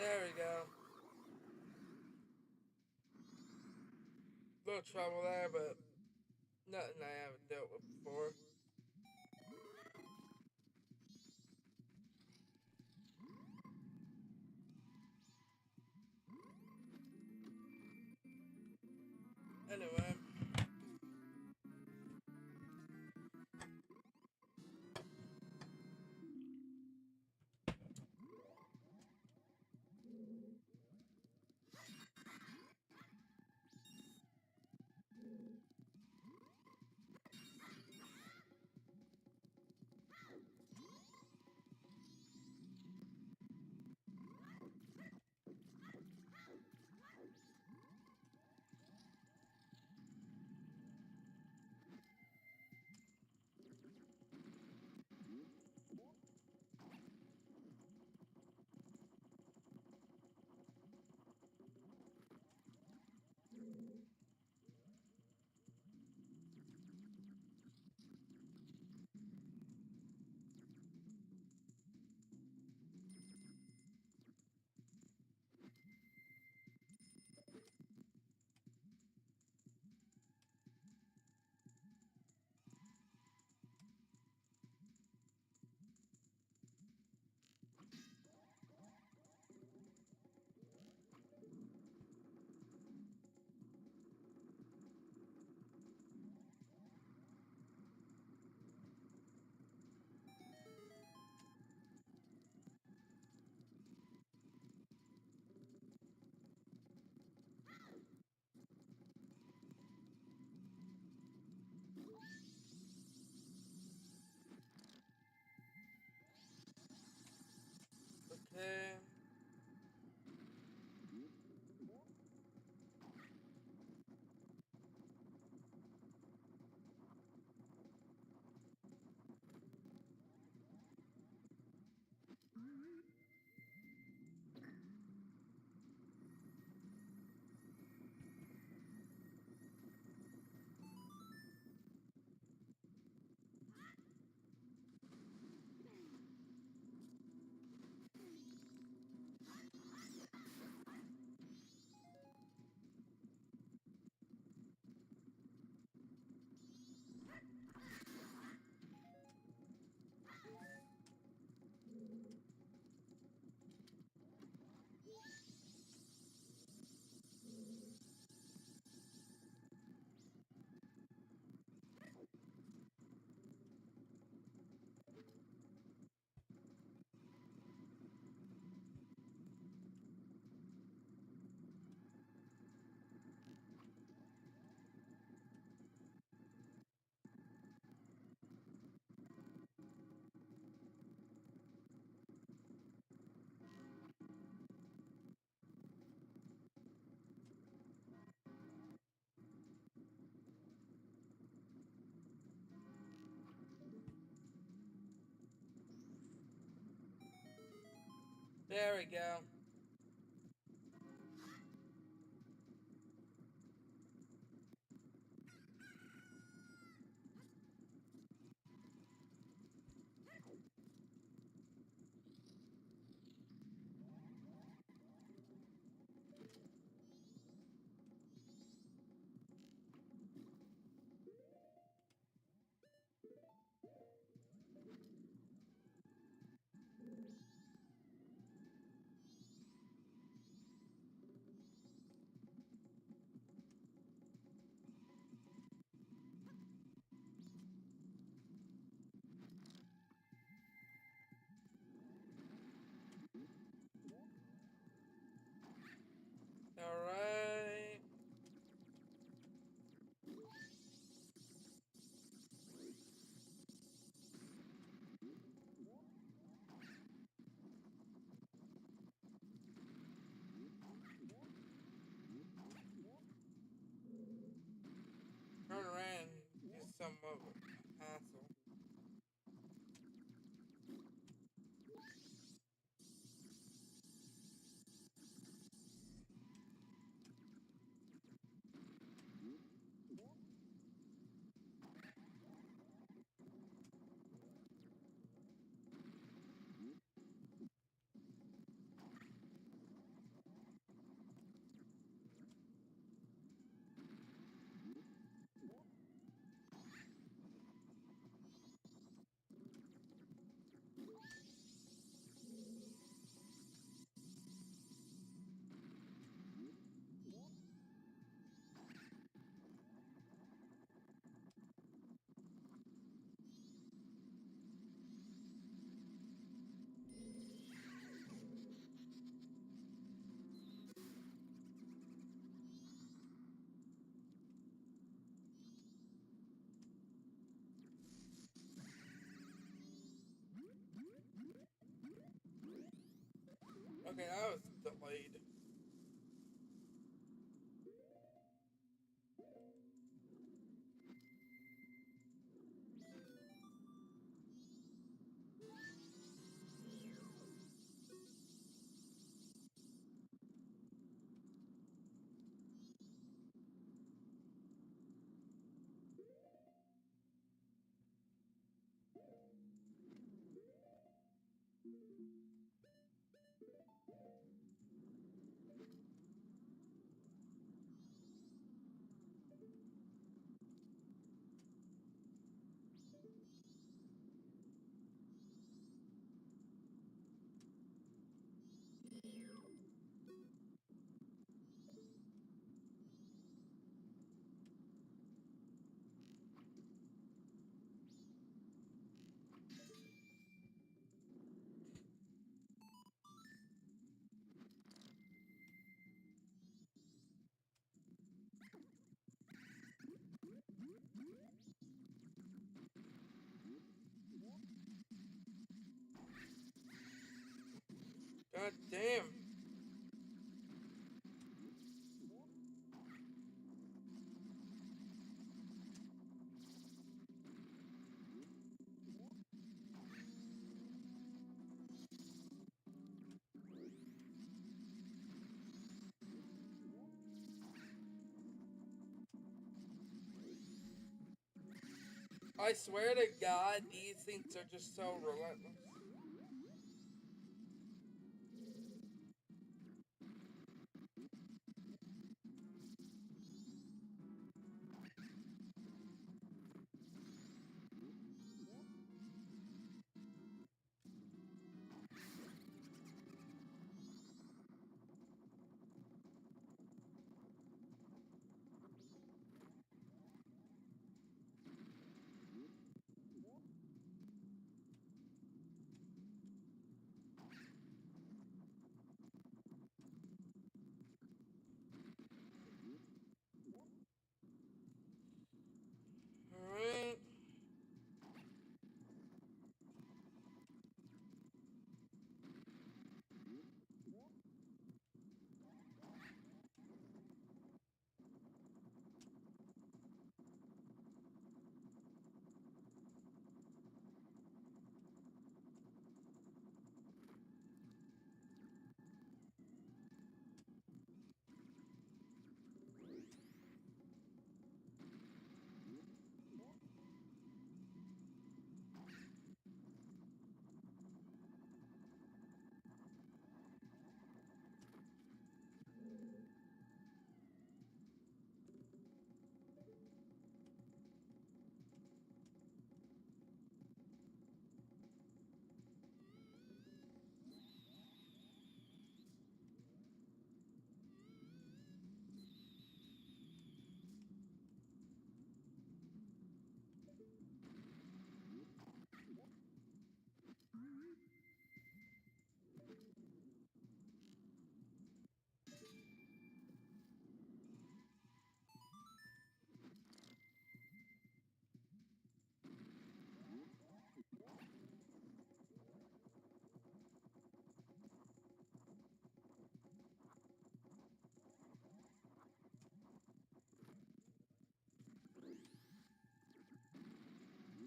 There we go. Little trouble there, but nothing I haven't dealt with before. Anyway. There we go. Alright. Turn around is somewhat of a hassle. Okay, that was delayed. God damn. I swear to God, these things are just so relentless.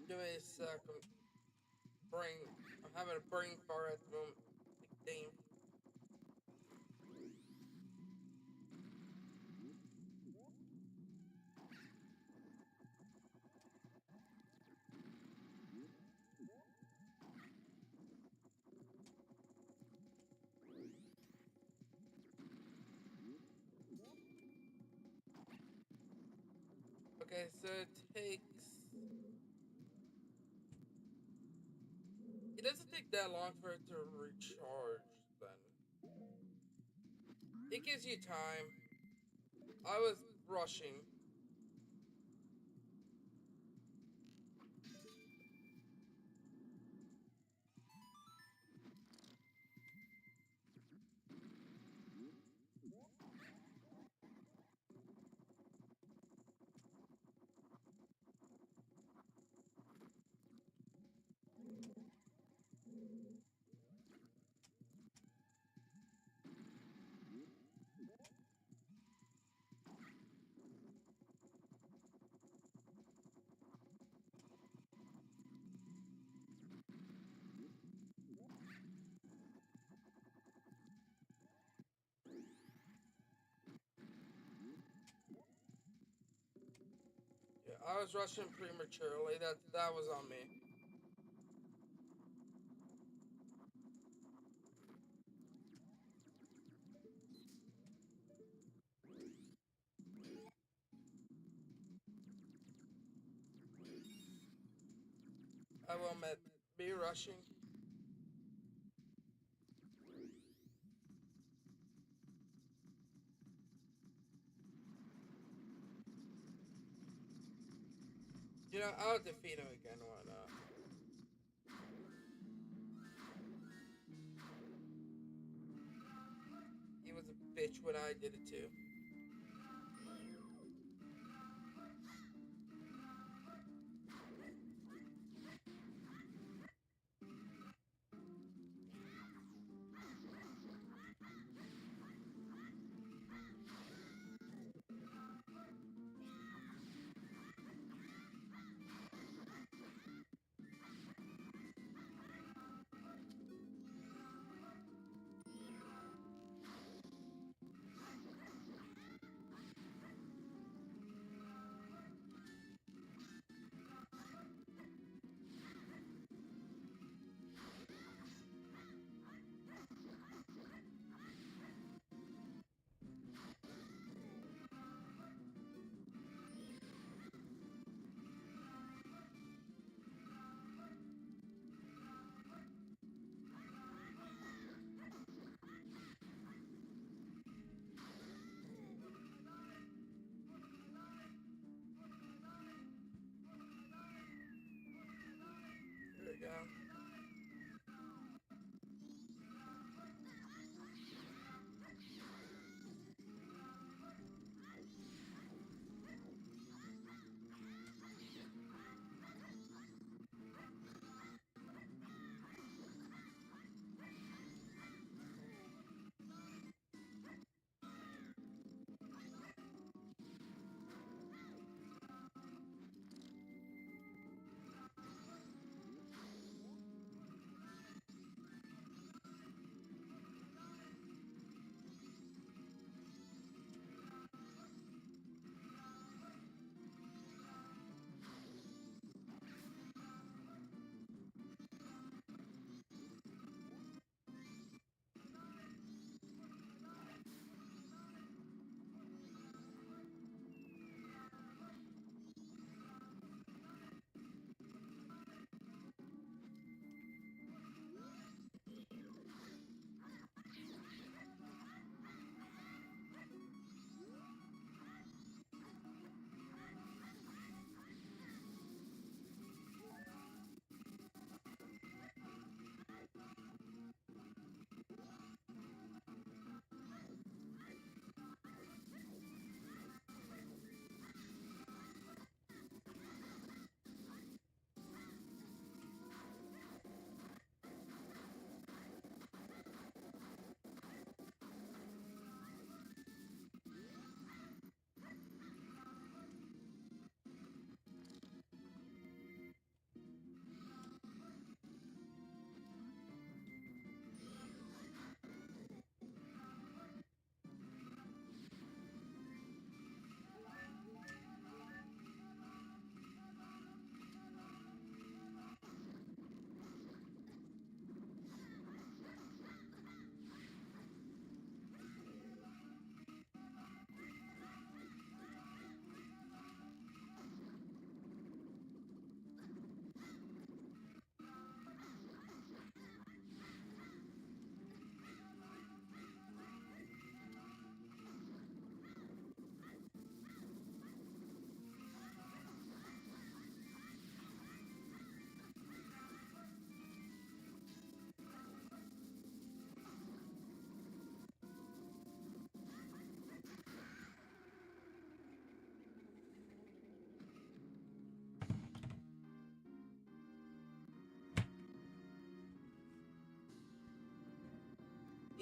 Give me a sec. I'm having a brain fart at the moment. Like, damn. Okay, so it takes. It doesn't take that long for it to recharge, then. It gives you time. I was rushing. Yeah, I was rushing prematurely. That was on me. I will admit, me rushing. You know, I'll defeat him again. Why not? He was a bitch when I did it too.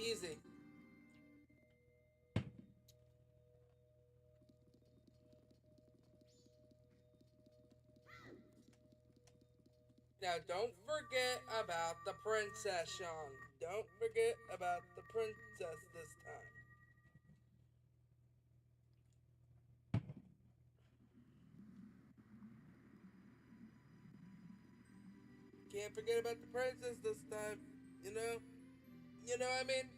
Easy. Now, don't forget about the princess, Sean. Don't forget about the princess this time. Can't forget about the princess this time. You know? You know what I mean?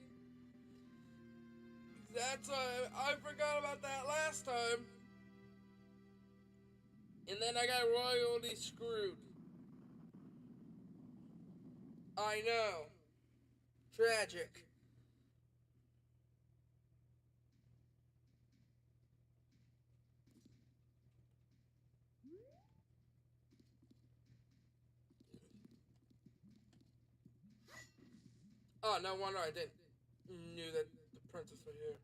That's I forgot about that last time. And then I got royally screwed. I know. Tragic. Oh, no wonder I didn't knew that the princess was here.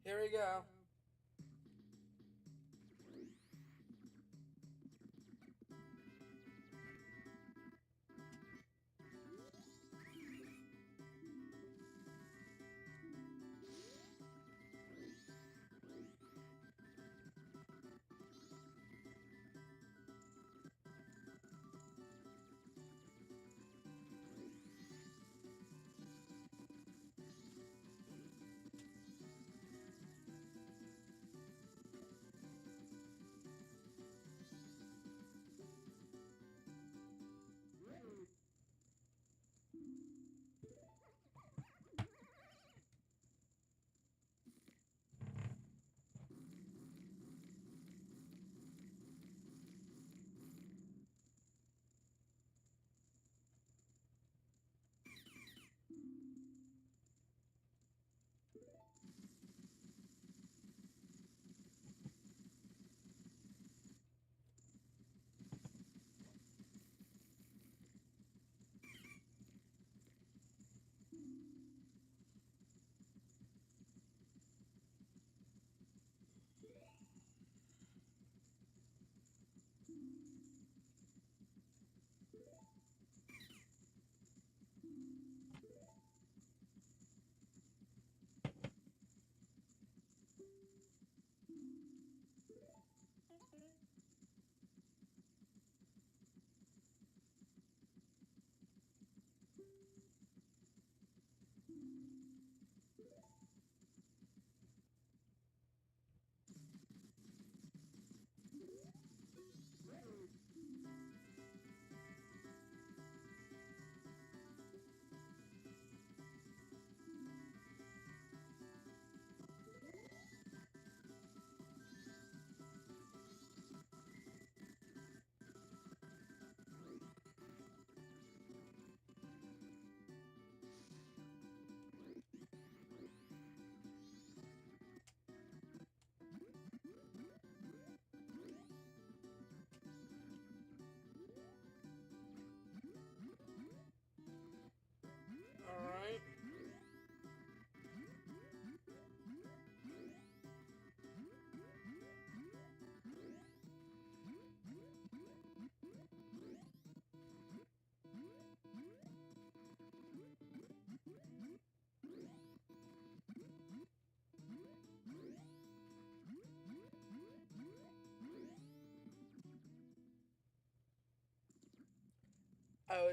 Here we go.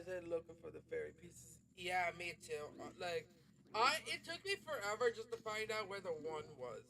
as in looking for the fairy pieces. Yeah, me too. Like, it took me forever just to find out where the one was.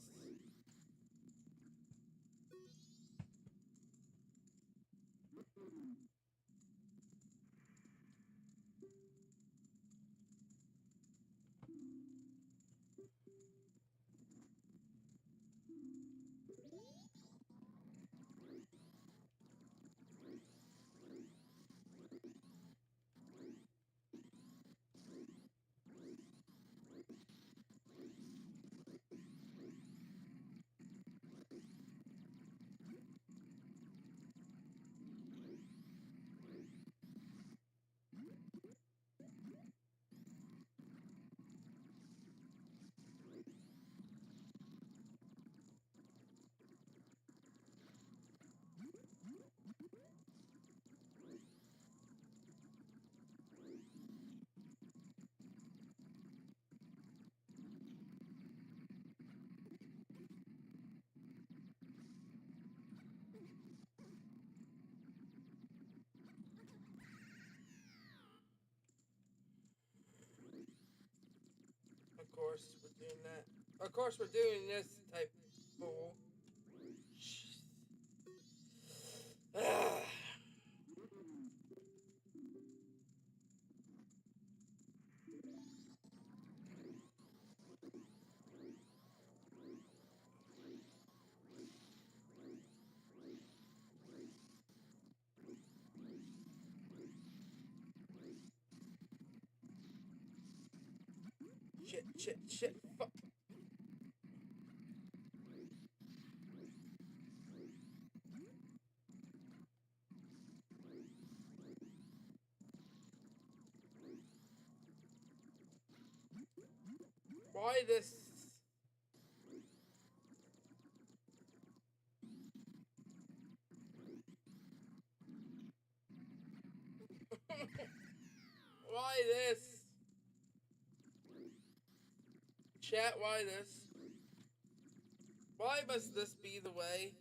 Of course, we're doing that. Of course, we're doing this type fool. Shit, fuck. Why this? Why this? Chat, why this? Why must this be the way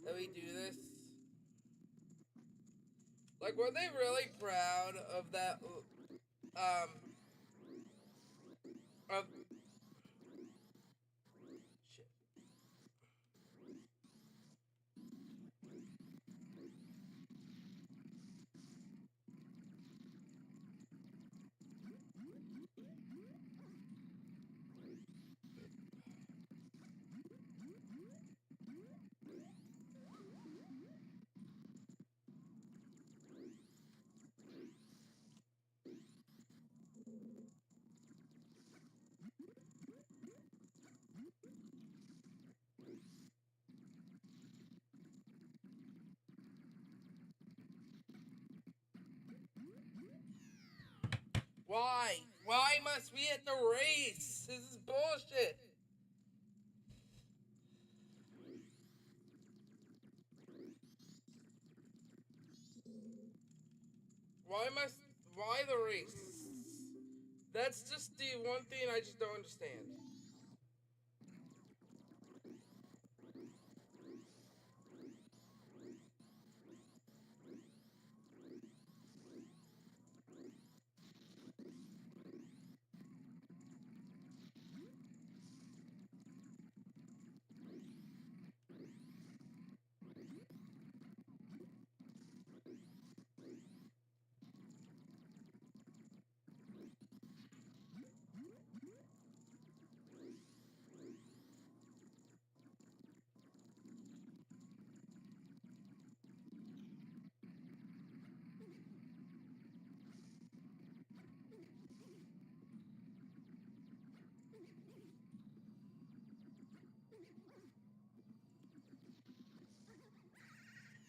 that we do this? Like, were they really proud of that, of... Shit. Why? Why must we at the race? This is bullshit. Why the race? That's just the one thing I just don't understand.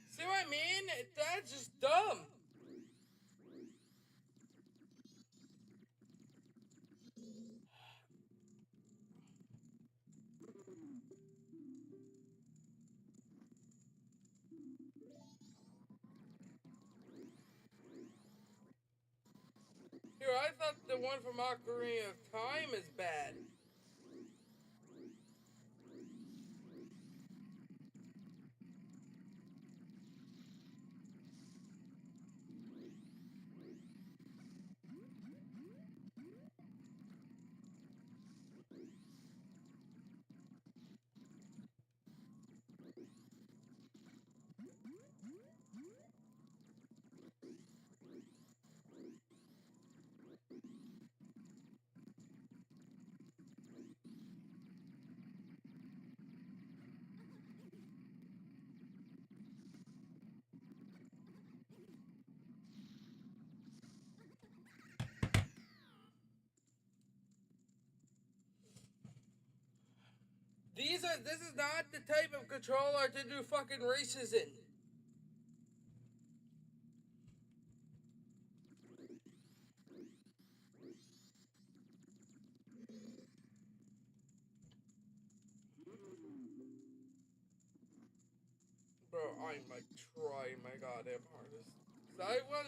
See what I mean? That's just dumb. Here, I thought the one from Ocarina of Time is bad. This is not the type of controller to do fucking races in. Bro, I'm like trying my goddamn hardest. I want.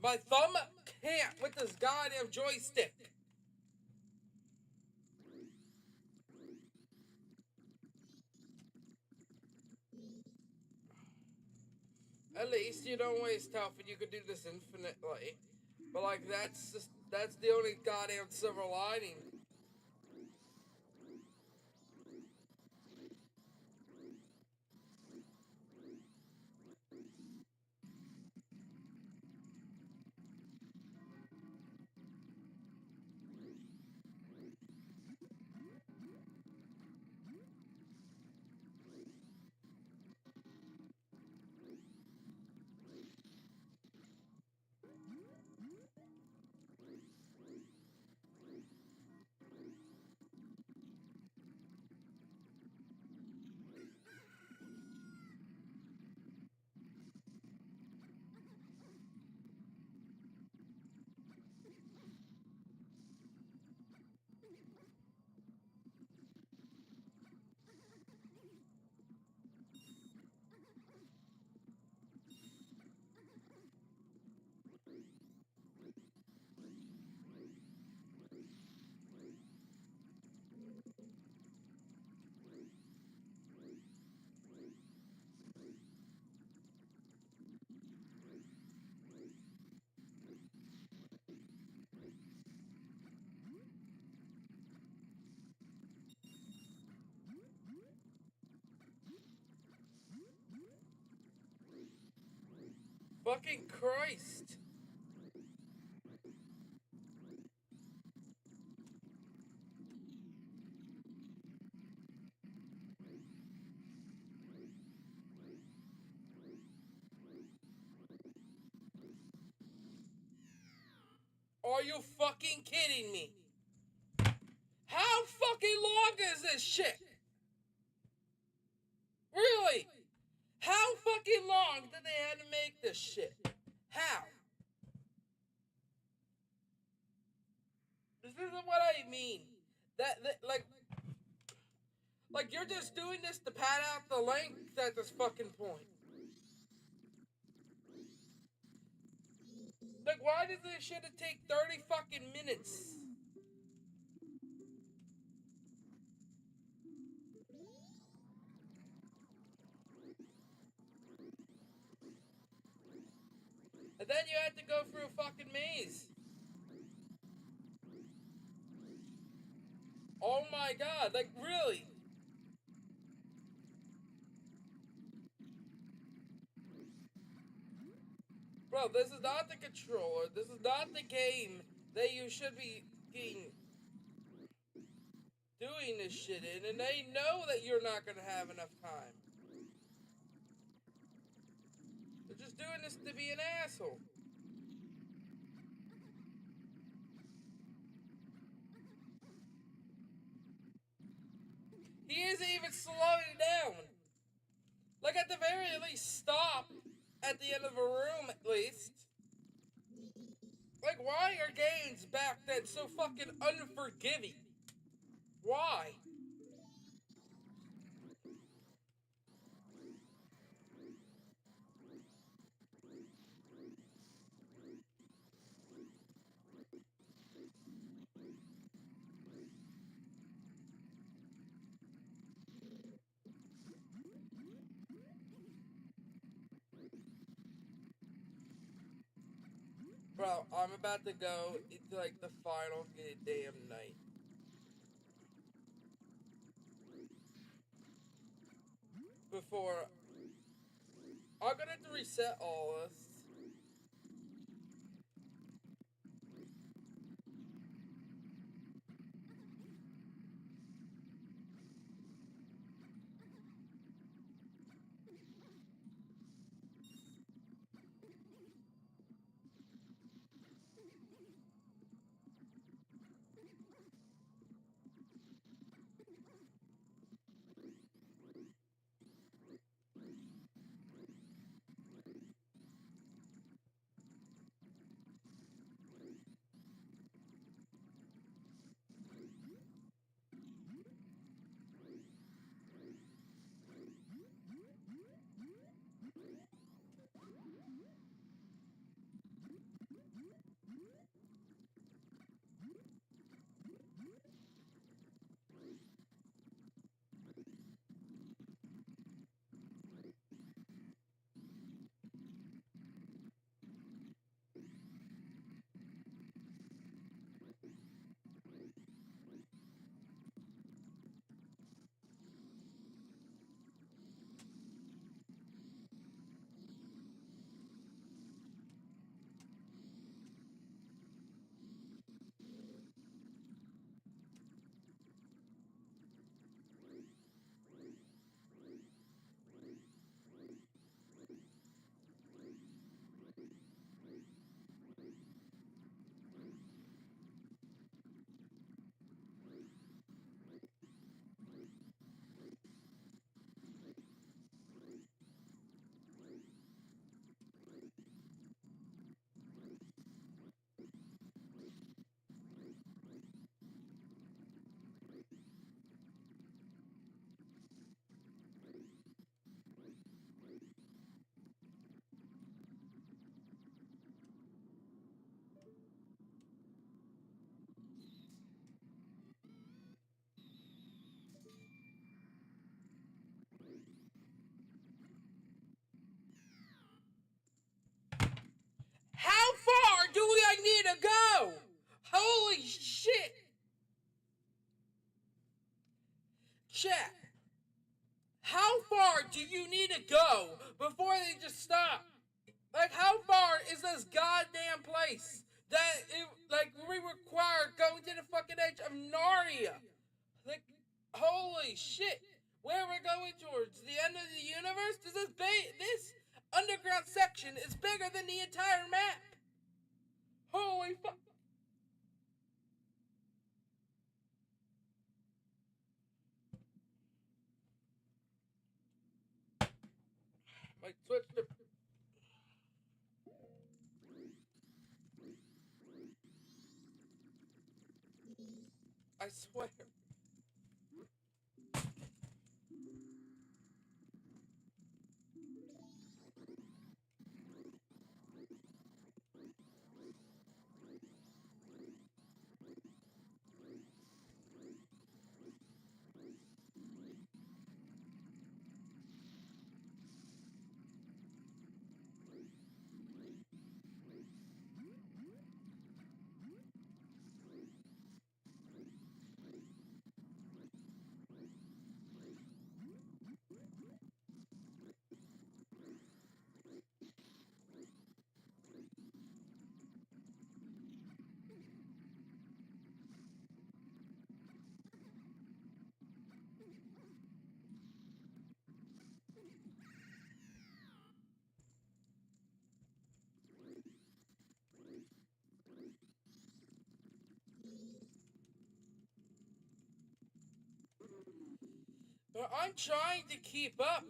My thumb can't with this goddamn joystick. At least you don't waste health and you can do this infinitely. But like that's the only goddamn silver lining. Fucking Christ. Are you fucking kidding me? How fucking long is this shit? Really? How fucking long did they have to make this shit? How? This isn't what I mean. That like you're just doing this to pad out the length at this fucking point. Like, why does this shit take 30 fucking minutes? And then you have to go through a fucking maze. Oh my god, like, really? Bro, this is not the controller. This is not the game that you should be doing this shit in, and they know that you're not gonna have enough time. They're just doing this to be an asshole. He isn't even slowing down. Like, at the very least, stop at the end of a room, at least. Like, why are games back then so fucking unforgiving? Why? Bro, I'm about to go into like the final damn night. Before I'm gonna have to reset all this. How far do I need to go? Holy shit! Chat. How far do you need to go before they just stop? Like, how far is this goddamn place that like we require going to the fucking edge of Narnia? Like, holy shit! Where we're going towards the end of the universe? This underground section is bigger than the entire map. Holy fuck! Like, switch to. I swear. But I'm trying to keep up.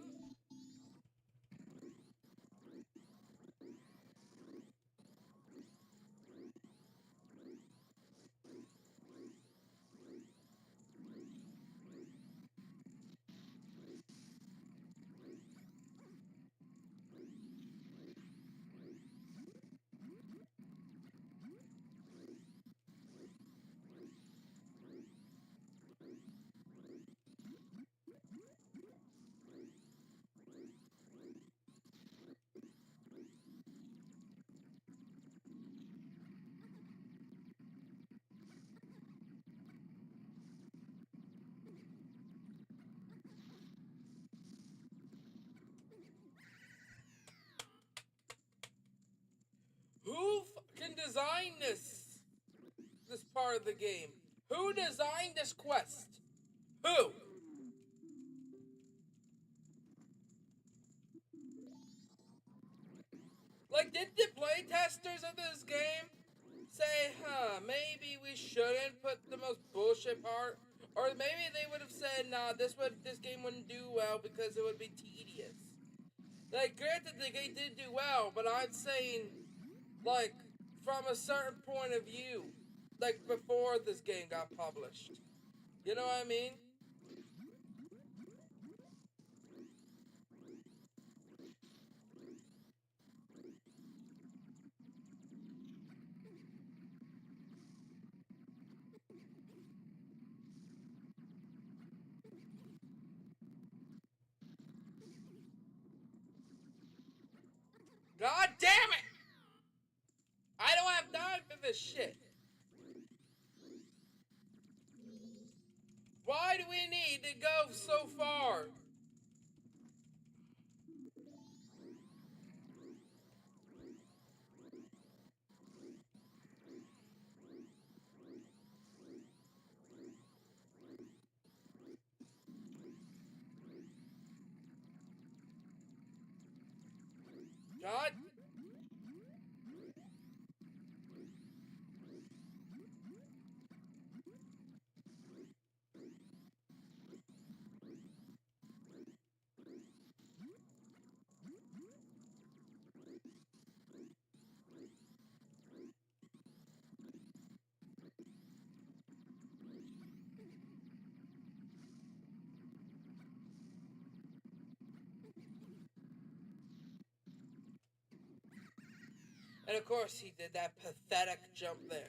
designed this part of the game? Who designed this quest? Who? Like, did the playtesters of this game say, maybe we shouldn't put the most bullshit part? Or maybe they would have said, nah, this game wouldn't do well because it would be tedious. Like, granted, the game did do well, but I'm saying, like, from a certain point of view, like, before this game got published. You know what I mean? God damn it! I don't have time for this shit. Why do we need to go so far? God. And of course, he did that pathetic jump there.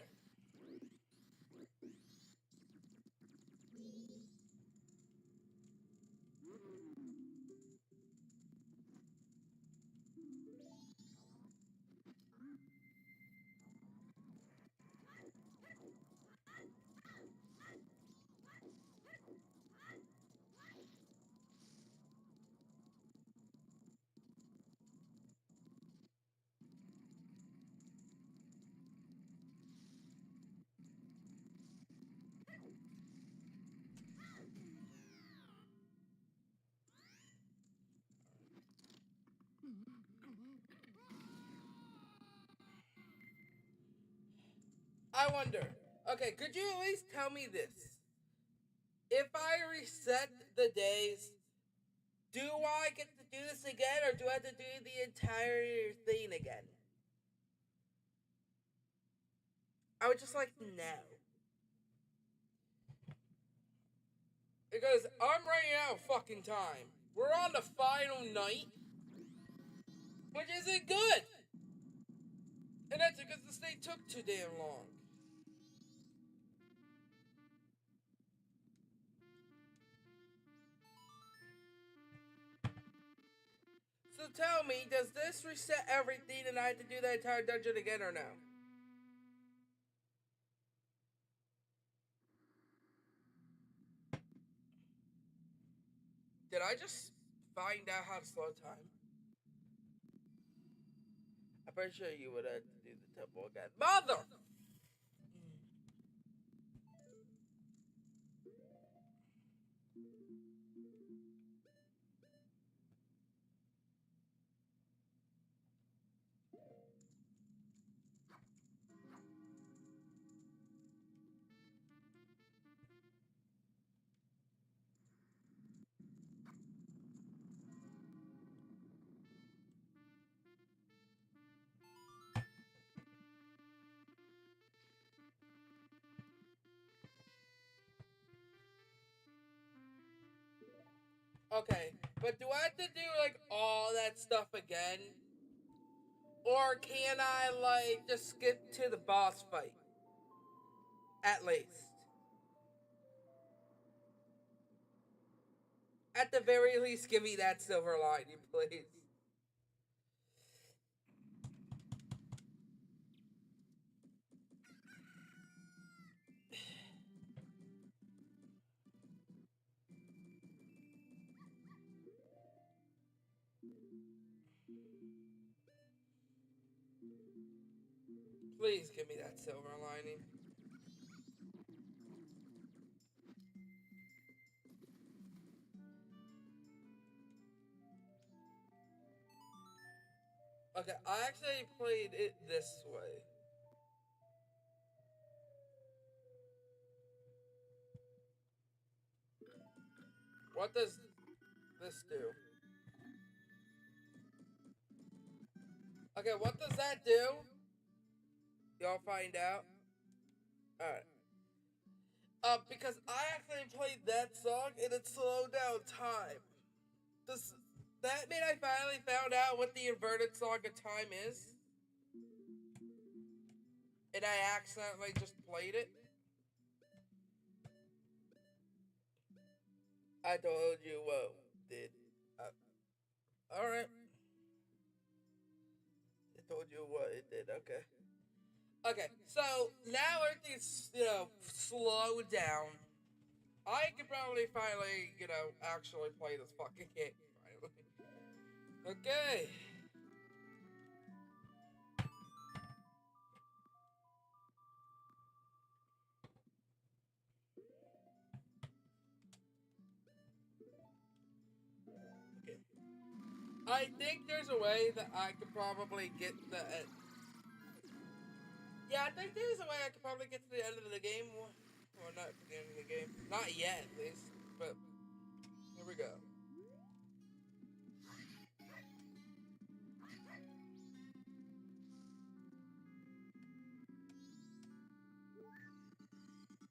I wonder. Okay, could you at least tell me this? If I reset the days, do I get to do this again, or do I have to do the entire thing again? I would just like to know. Because I'm running out of fucking time. We're on the final night, which isn't good. And that's because this thing took too damn long. So tell me, does this reset everything and I have to do that entire dungeon again or no? Did I just find out how to slow time? I'm pretty sure you would have to do the temple again. Mother! Okay, but do I have to do like all that stuff again? Or can I like just skip to the boss fight? At least. At the very least, give me that silver lining, please. Please give me that silver lining. Okay, I actually played it this way. What does this do? Okay, what does that do? Y'all find out. Alright. Because I actually played that song and it slowed down time. Does that mean I finally found out what the inverted song of time is? And I accidentally just played it? I told you what did. Alright. I told you what it did, okay. Okay, so now everything's, slowed down. I could probably finally, actually play this fucking game, finally. Okay. Okay. I think there's a way that I could probably get the... yeah, I think there's a way I could probably get to the end of the game. Well, not to the end of the game. Not yet, at least. But, here we go.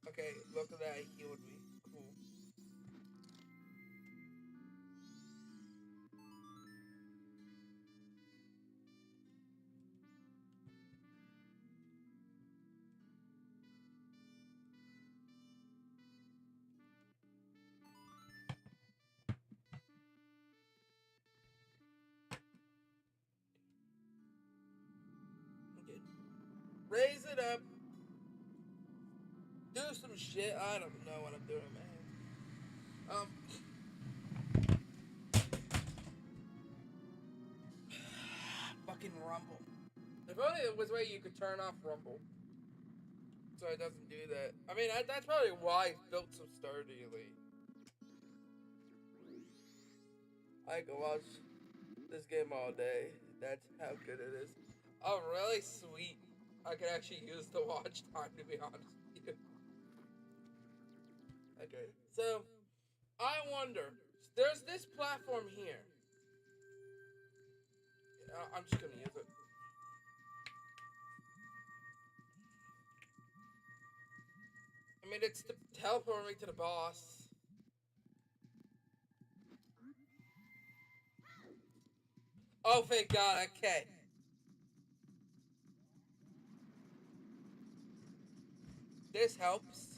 Okay, look at that, he healed me. Cool. Okay. Raise it up. Do some shit. I don't know what I'm doing, man. Fucking rumble. If only it was where you could turn off rumble. So it doesn't do that. I mean, that's probably why it's built so sturdily. I can watch this game all day. That's how good it is. Oh, really? Sweet. I could actually use the watch time, to be honest with you. Okay, so I wonder. There's this platform here. I'm just gonna use it. I mean, it's to teleport me to the boss. Oh, thank God. Okay. This helps.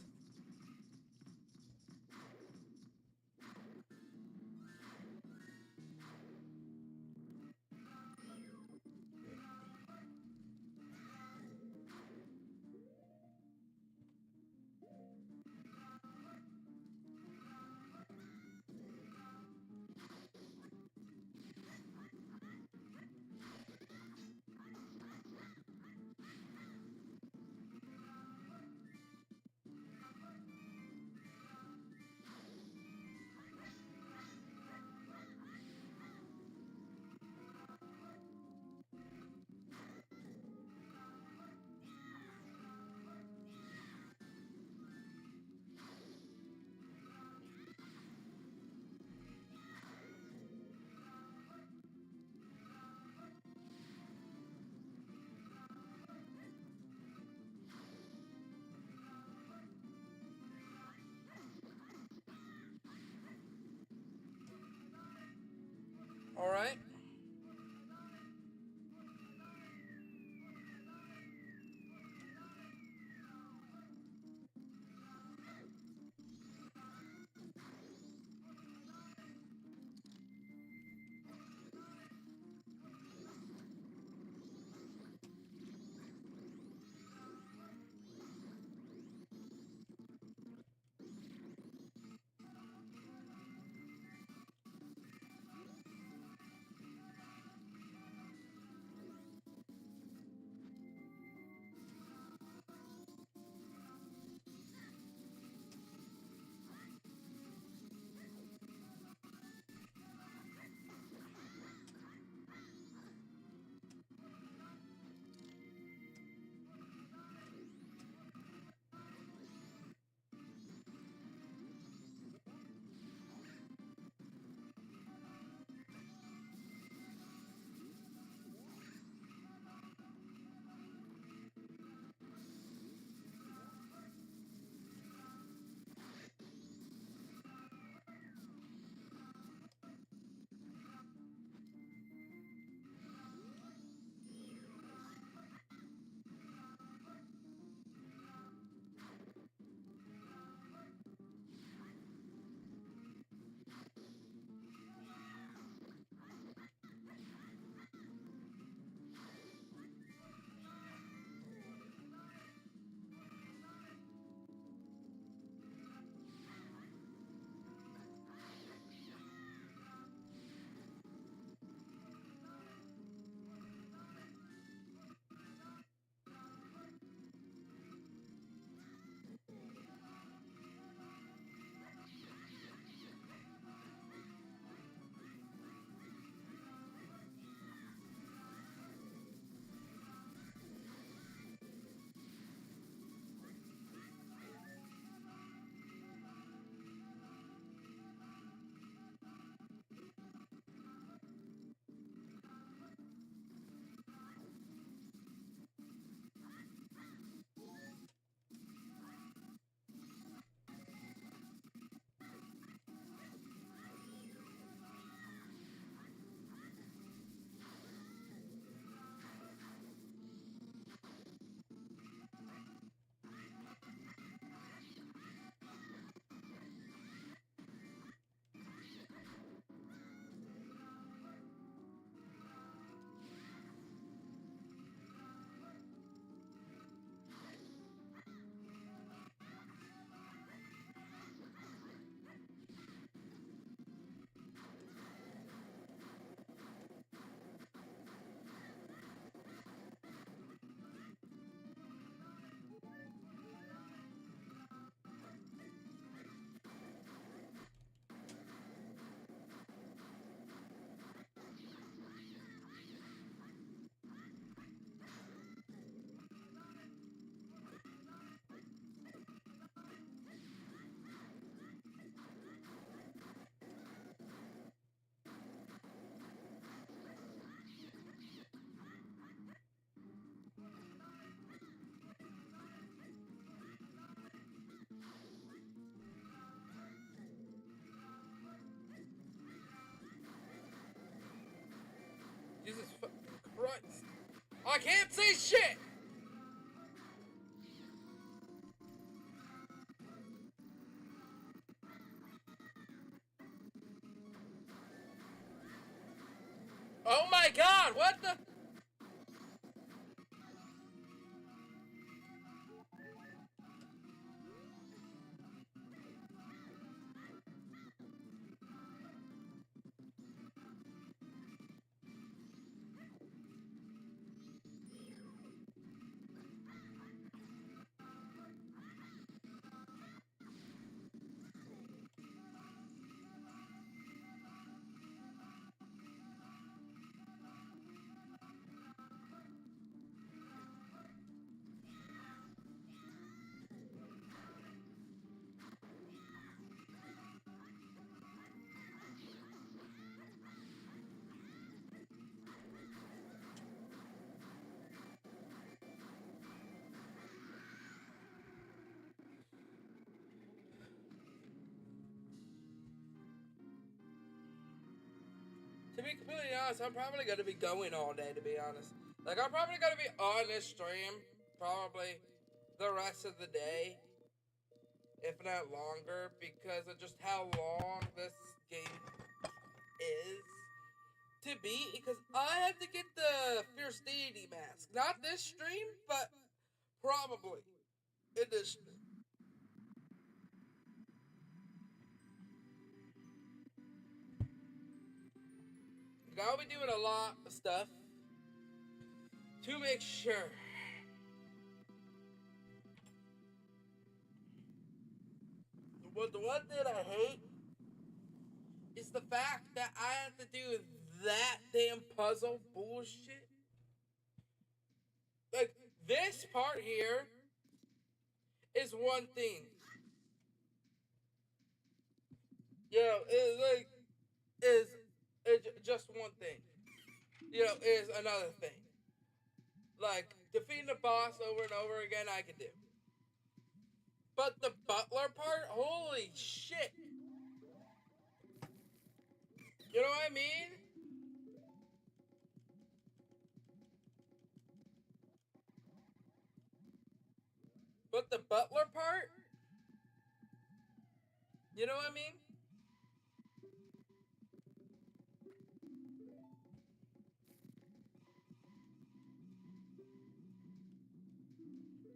I can't see shit! Oh my god, what the? To be completely honest, I'm probably gonna be going all day, to be honest. Like, I'm probably gonna be on this stream, probably the rest of the day, if not longer, because of just how long this game is to beat. Because I have to get the Fierce Deity mask. Not this stream, but probably in this stream. Like, I'll be doing a lot of stuff to make sure. But the one thing I hate is the fact that I have to do that damn puzzle bullshit. Like, this part here is one thing. You know, is just one thing. You know, is another thing. Like, defeating the boss over and over again, I can do. But the butler part, holy shit. You know what I mean? But the butler part, you know what I mean?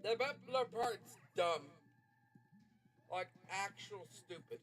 The butler part's dumb. Like, actual stupid.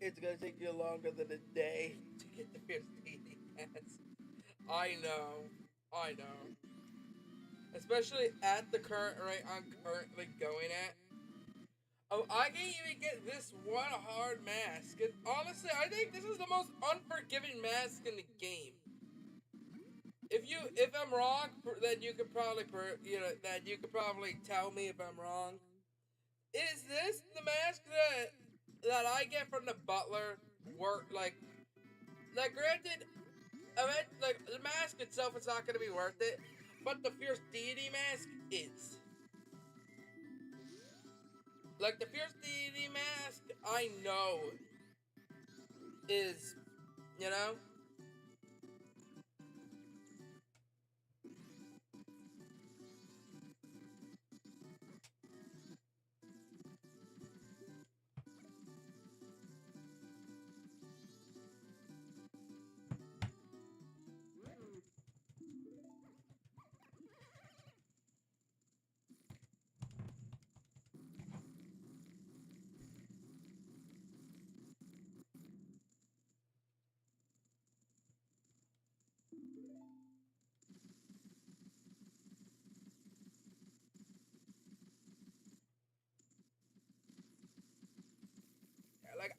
It's gonna take you longer than a day to get the Fierce Deity mask. I know. I know. Especially at the current rate I'm currently going at. Oh, I can't even get this one hard mask. And honestly, I think this is the most unforgiving mask in the game. If I'm wrong, then you could probably, that you could probably tell me if I'm wrong. Is this the mask that I get from the butler work like granted, like the mask itself is not gonna be worth it, but the Fierce Deity mask is. Like the Fierce Deity mask, I know is, you know.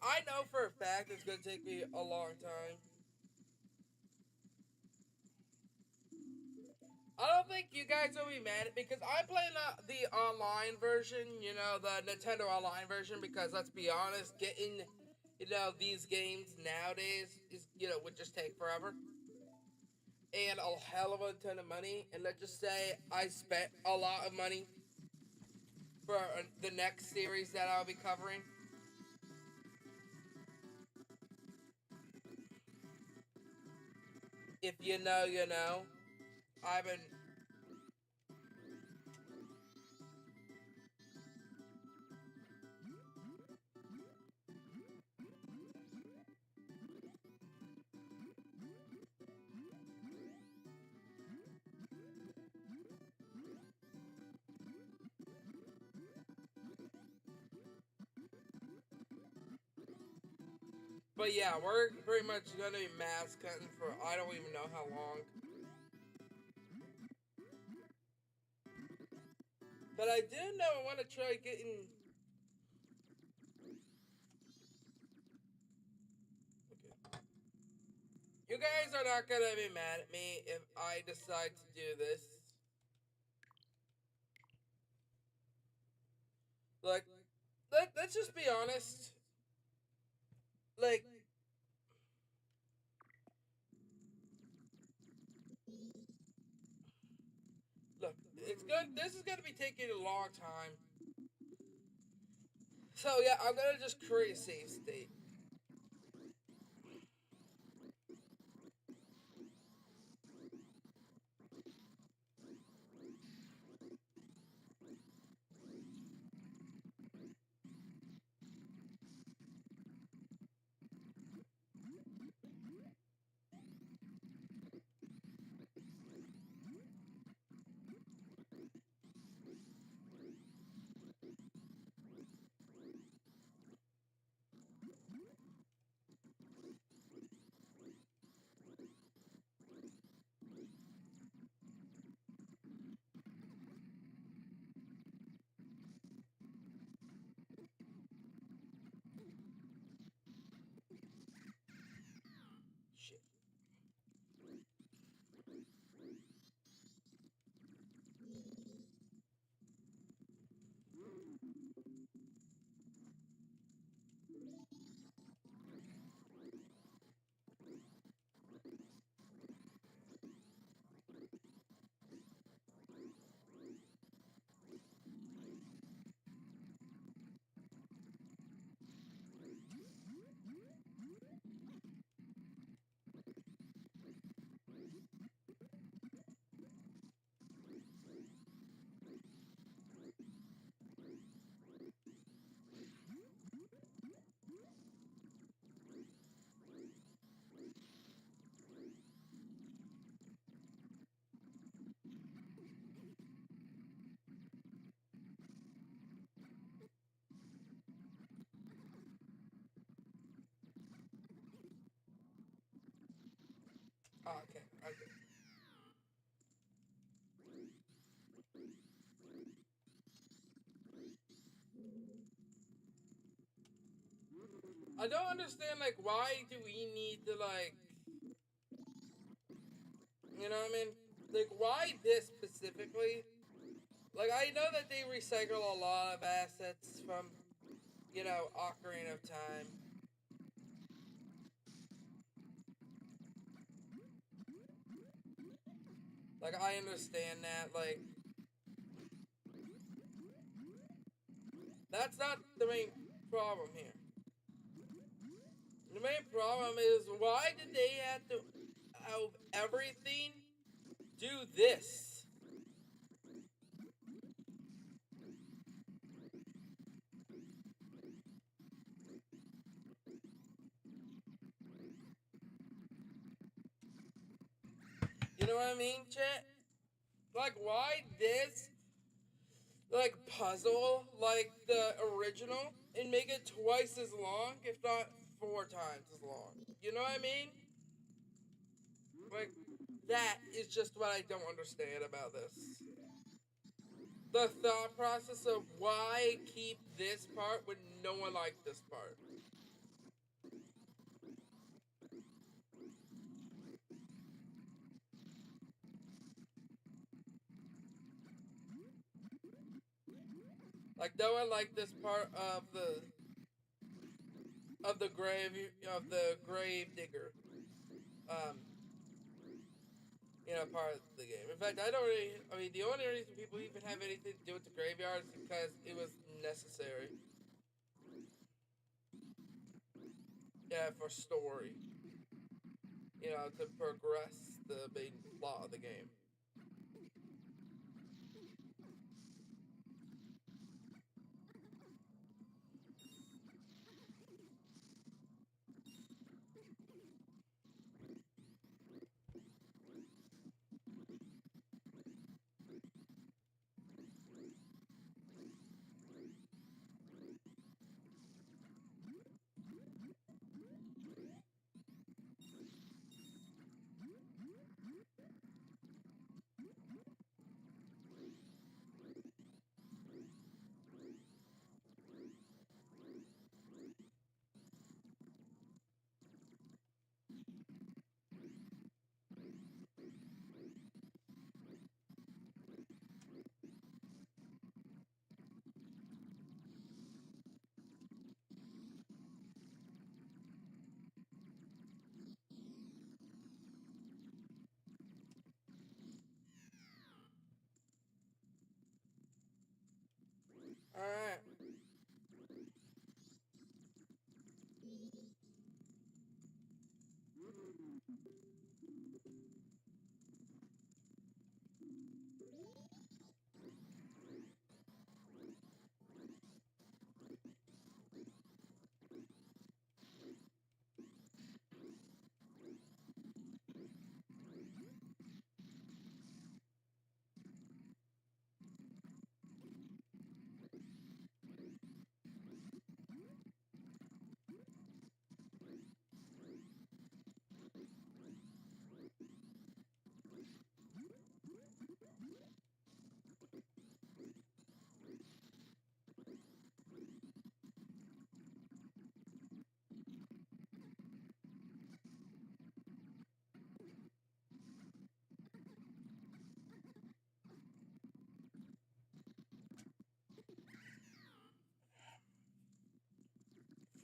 Like, I know for a fact it's gonna take me a long time. I don't think you guys will be mad at me because I'm playing the online version, you know, the Nintendo Online version. Because let's be honest, getting, you know, these games nowadays is, you know, would just take forever and a hell of a ton of money. And let's just say I spent a lot of money for the next series that I'll be covering. If you know, you know. I've been. But yeah, we're pretty much gonna be mass cutting for I don't even know how long. But I do know I want to try getting. Okay. You guys are not gonna be mad at me if I decide to do this. Like, let's just be honest. Like, look, it's good. This is gonna be taking a long time. So yeah, I'm gonna just create a save state. Shit. Oh, okay. Okay. I don't understand. Like, why do we need to like? You know what I mean? Like, why this specifically? Like, I know that they recycle a lot of assets from, you know, Ocarina of Time. Like, I understand that. Like, that's not the main problem here. The main problem is why did they have to, out of everything, do this? You know what I mean, chat? Like, why this, like, puzzle, like the original, and make it twice as long, if not 4 times as long? You know what I mean? Like, that is just what I don't understand about this. The thought process of why keep this part when no one liked this part. Like no one liked this part of the grave of the grave digger. Um, part of the game. In fact, I don't really. I mean, the only reason people even have anything to do with the graveyard is because it was necessary. Yeah, for story. To progress the main plot of the game. All right.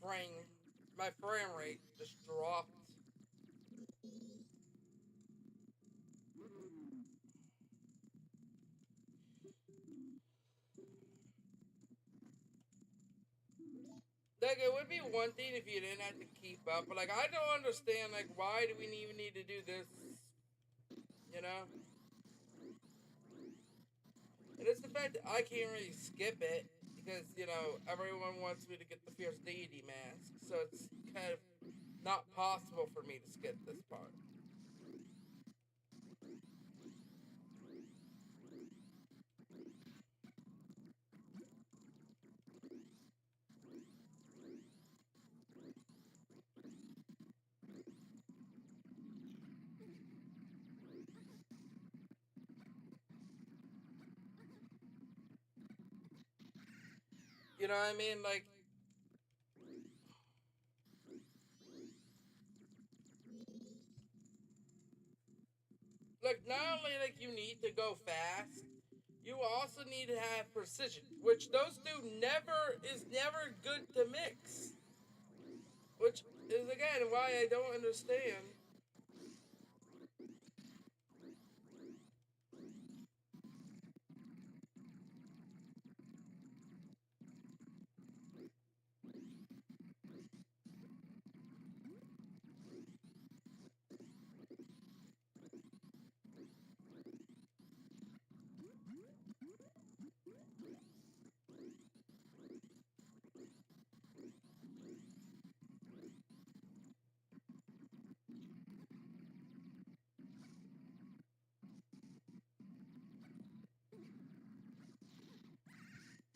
Frame. My frame rate just dropped. Like it would be one thing if you didn't have to keep up, but like I don't understand like why do we even need to do this? You know? And it's the fact that I can't really skip it because everyone wants me to get the fierce deity mask, so it's kind of not possible for me to skip this part. You know what I mean? Like not only like you need to go fast, you also need to have precision, which those two never good to mix. Which is again why I don't understand.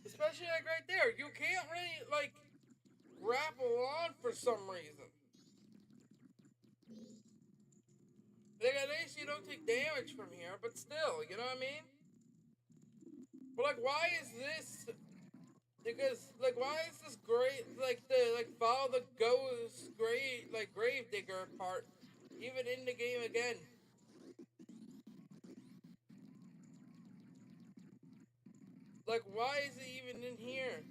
Especially like right there, you can't really like grapple on for some reason. Like at least you don't take damage from here, but still, you know what I mean? But like, why is this? Because like, why is this great? Like the follow the ghost grave grave digger part even in the game again? Like, why is it even in here?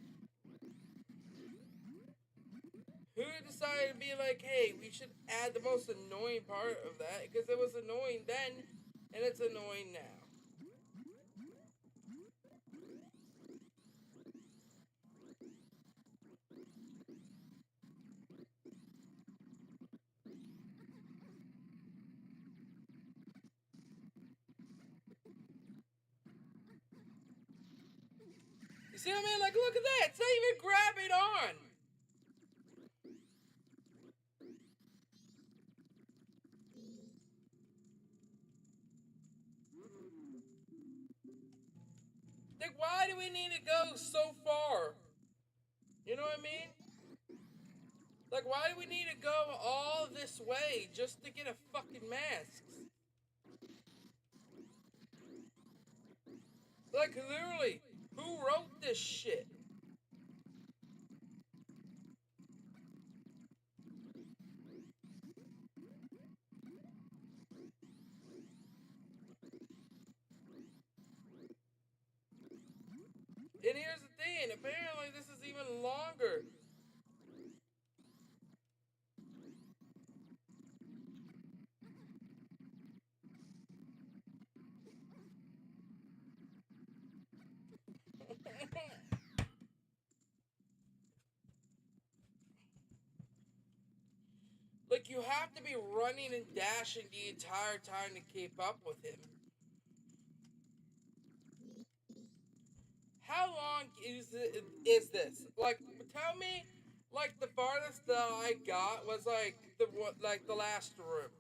Who decided to be like, hey, we should add the most annoying part of that? Because it was annoying then, and it's annoying now. You see what I mean? Like, look at that. It's not even grabbing on. Like, why do we need to go so far? You know what I mean? Like, why do we need to go all this way just to get a fucking mask? Like, literally, who wrote this shit? And here's the thing, apparently this is even longer. Like, you have to be running and dashing the entire time to keep up with him. How long is this? Like, tell me, like, the farthest that I got was, like, the last room.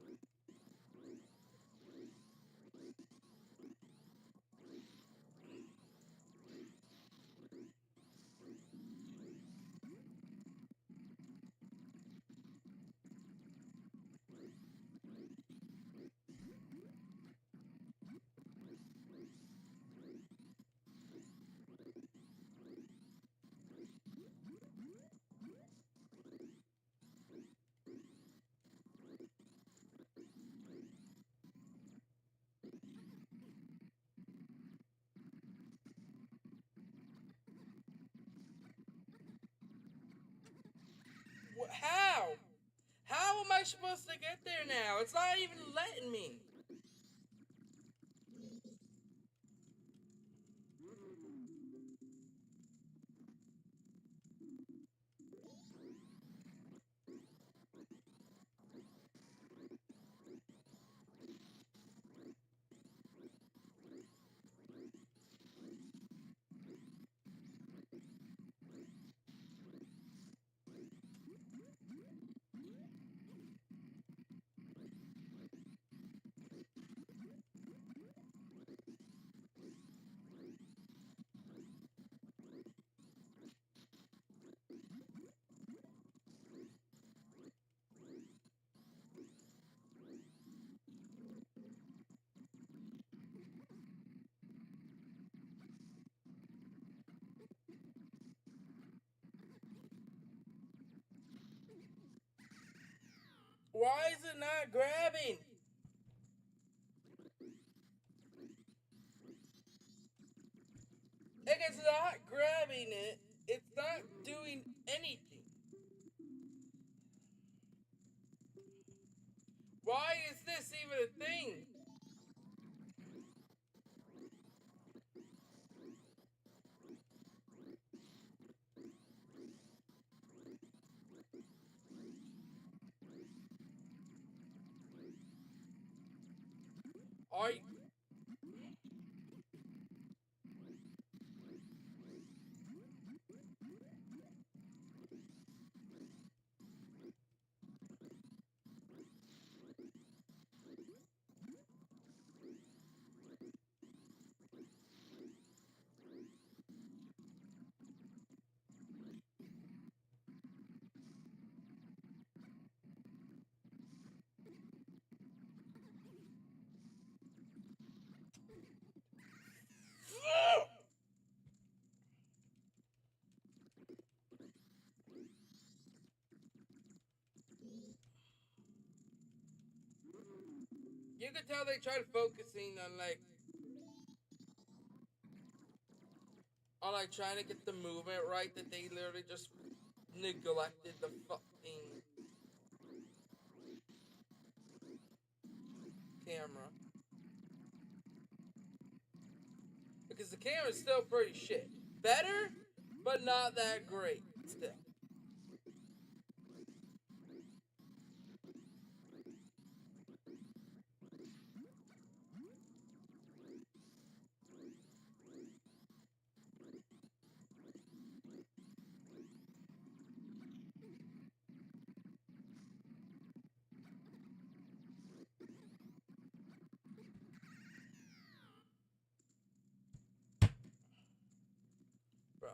How? How am I supposed to get there now? It's not even letting me. Why is it not grabbing? Like, it's not grabbing it. It's not doing anything. Why is this even a thing? Are you, you can tell they tried focusing on, like, on like trying to get the movement right that they literally just neglected the fucking camera. Because the camera's still pretty shit. Better, but not that great still. Bro.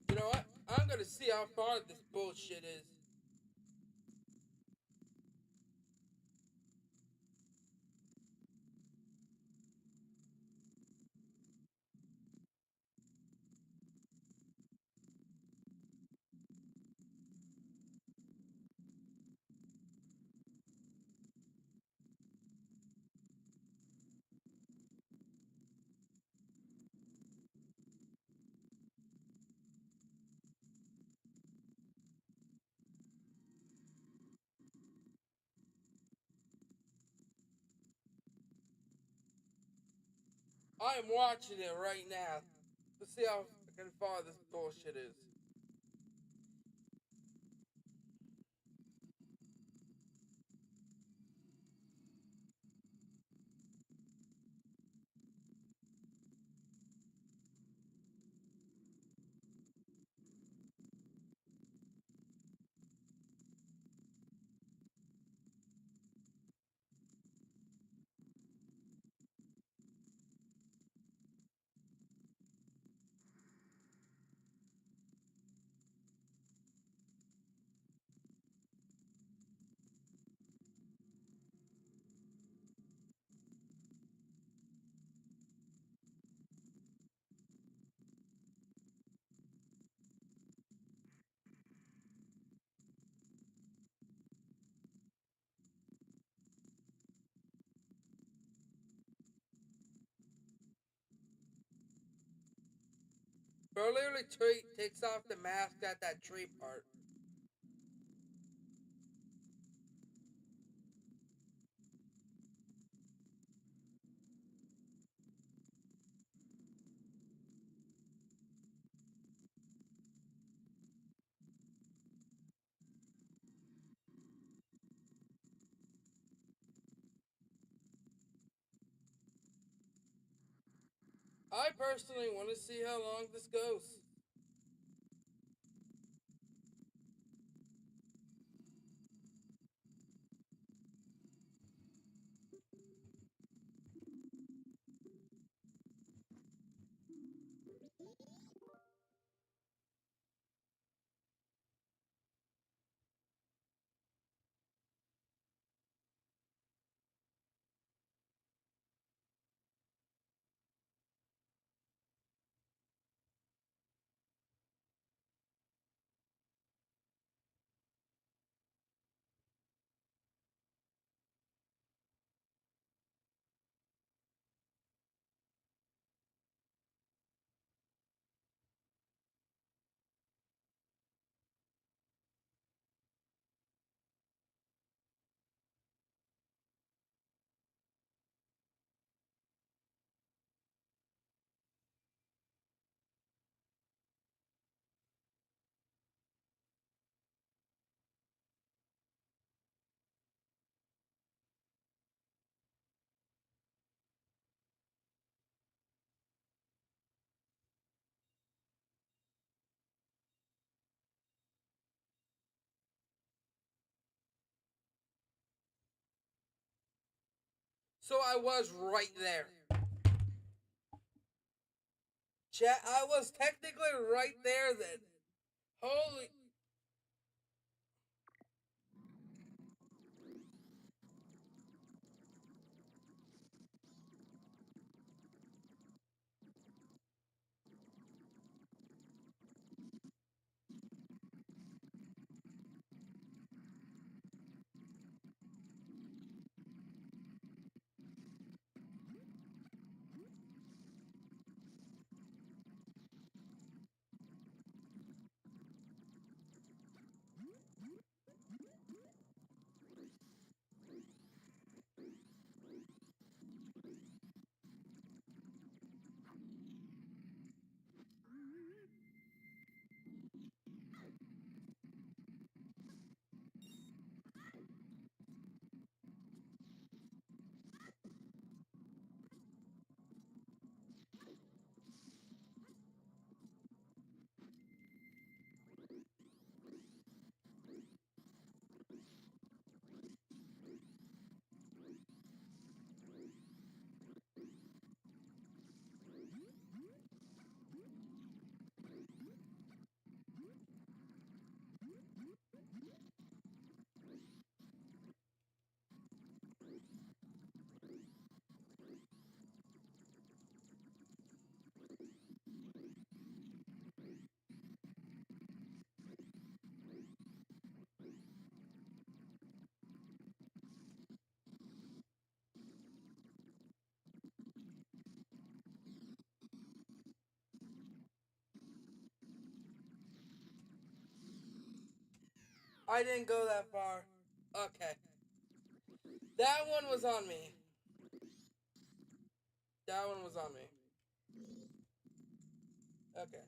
You know what? I'm gonna see how far this bullshit is. I am watching it right now. Let's see how fucking far this bullshit is. Bro literally takes off the mask at that tree part. I personally want to see how long this goes. So I was right there. Chat, I was technically right there then. Holy. I didn't go that far. Okay. That one was on me. That one was on me. Okay.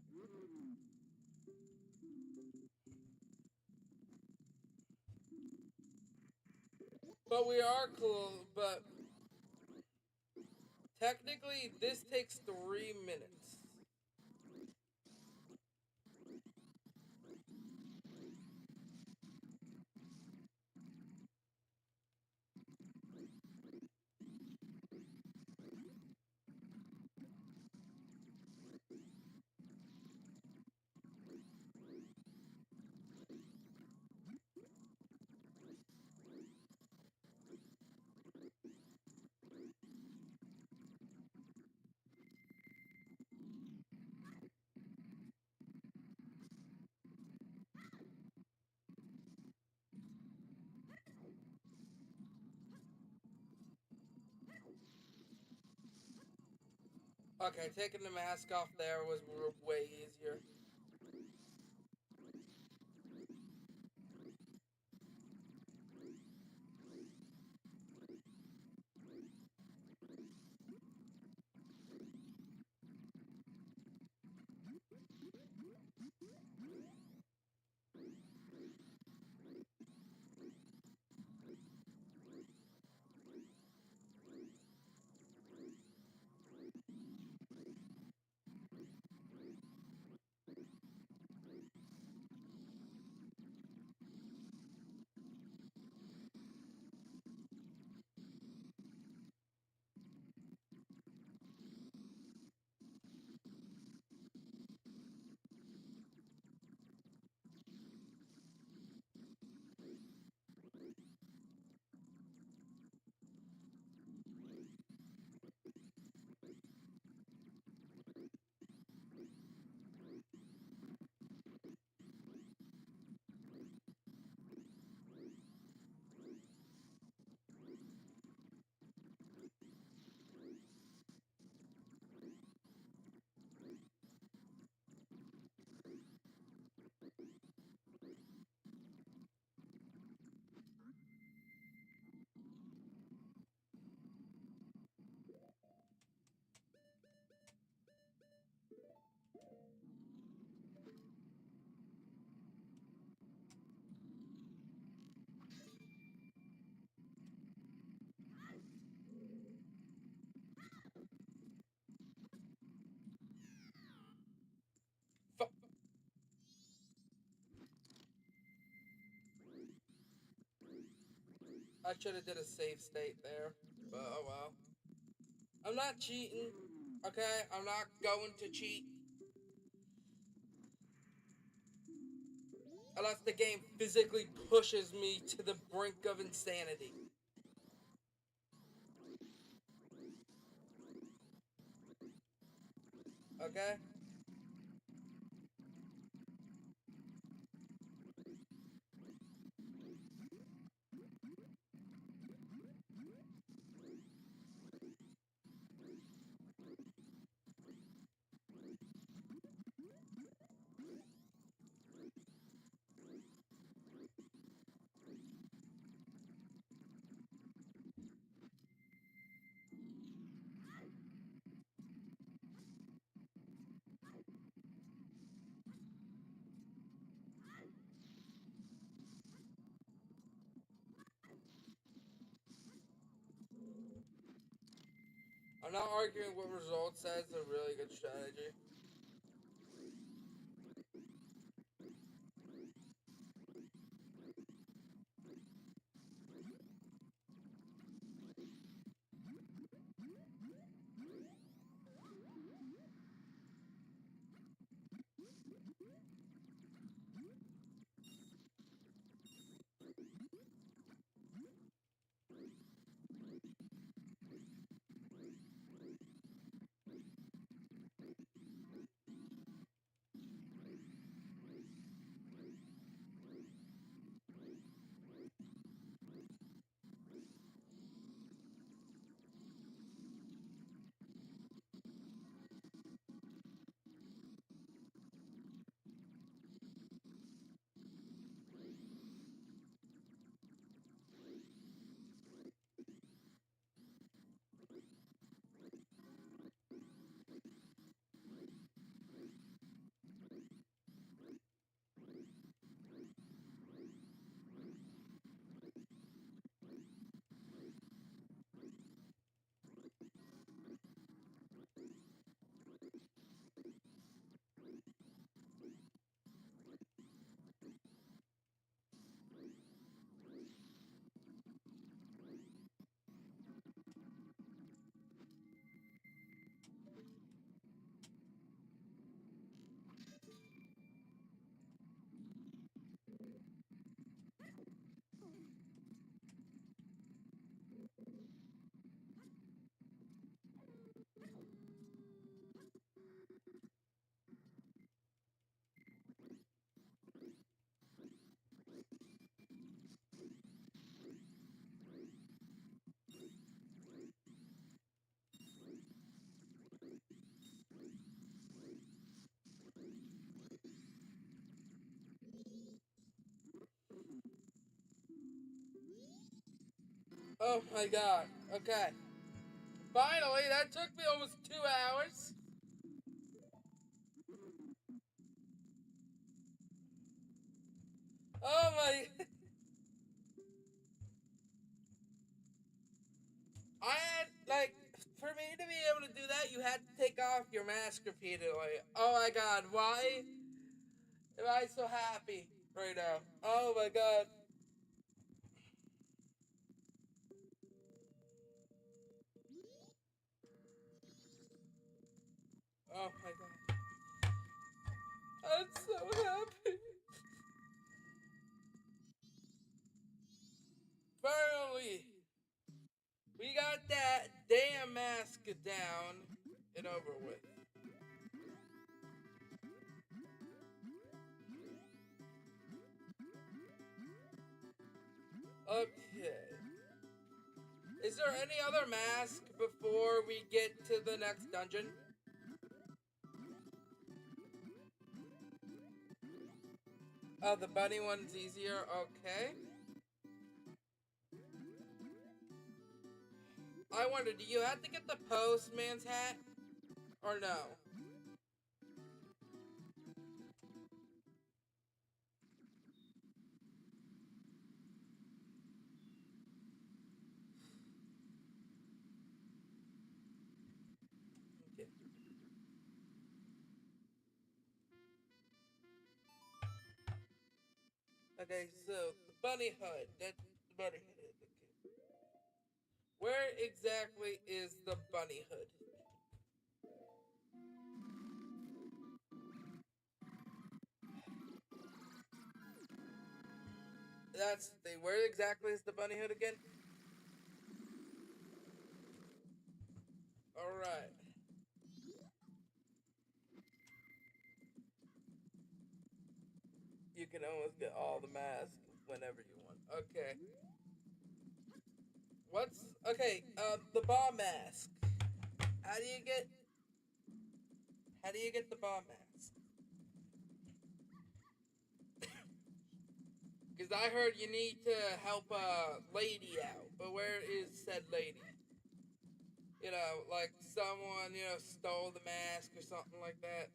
But we are cool, but technically this takes 3 minutes. Okay, taking the mask off there was way easier. I should have did a save state there, but oh well. I'm not cheating. Okay, I'm not going to cheat unless the game physically pushes me to the brink of insanity. Okay? I'm not arguing what results says a really good strategy. Oh my god. Okay. Finally, that took me almost 2 hours. Oh my. I had, like, for me to be able to do that, you had to take off your mask repeatedly. Oh my god, why am I so happy right now? Oh my god. Oh my god. I'm so happy. Finally, we got that damn mask down and over with. Okay. Is there any other mask before we get to the next dungeon? Oh, the bunny one's easier. Okay. I wonder, do you have to get the postman's hat? Or no? Okay. Okay, so the bunny hood. That's the bunny hood. Okay. Where exactly is the bunny hood? That's the thing. Where exactly is the bunny hood again? Alright. You can almost get all the masks whenever you want. Okay. What's okay? The bomb mask. How do you get? How do you get the bomb mask? Because I heard you need to help a lady out, but where is said lady? Like someone stole the mask or something like that.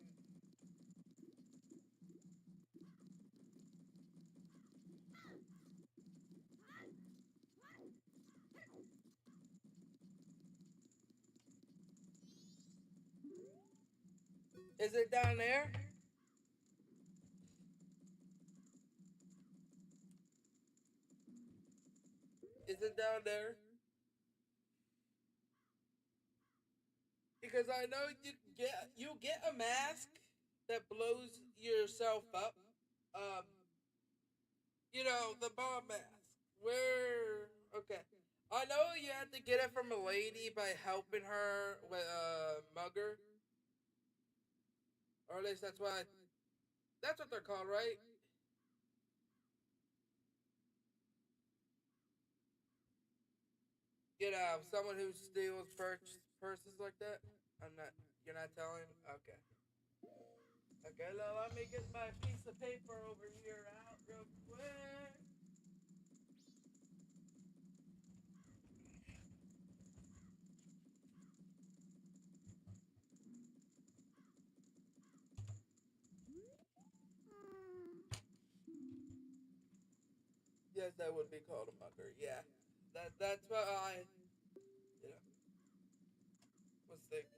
Is it down there? Is it down there? Because I know you get a mask that blows yourself up. Um, the bomb mask. Where? Okay. I know you had to get it from a lady by helping her with a mugger, or at least that's what they're called, right? Someone who steals purses like that. I'm not. You're not telling. Okay. Okay. Let me get my piece of paper over here out real quick. Yes, that would be called a mugger. Yeah. That's what I you know was thinking.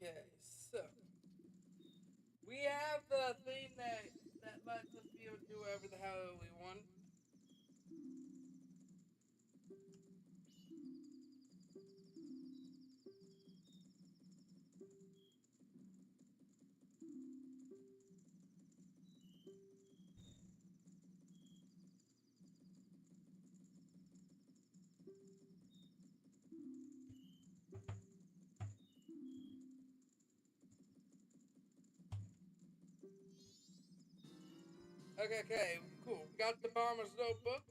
Okay. So we have the thing that lets us be able to do whatever the hell we want. Okay, cool. Got the bomber's notebook.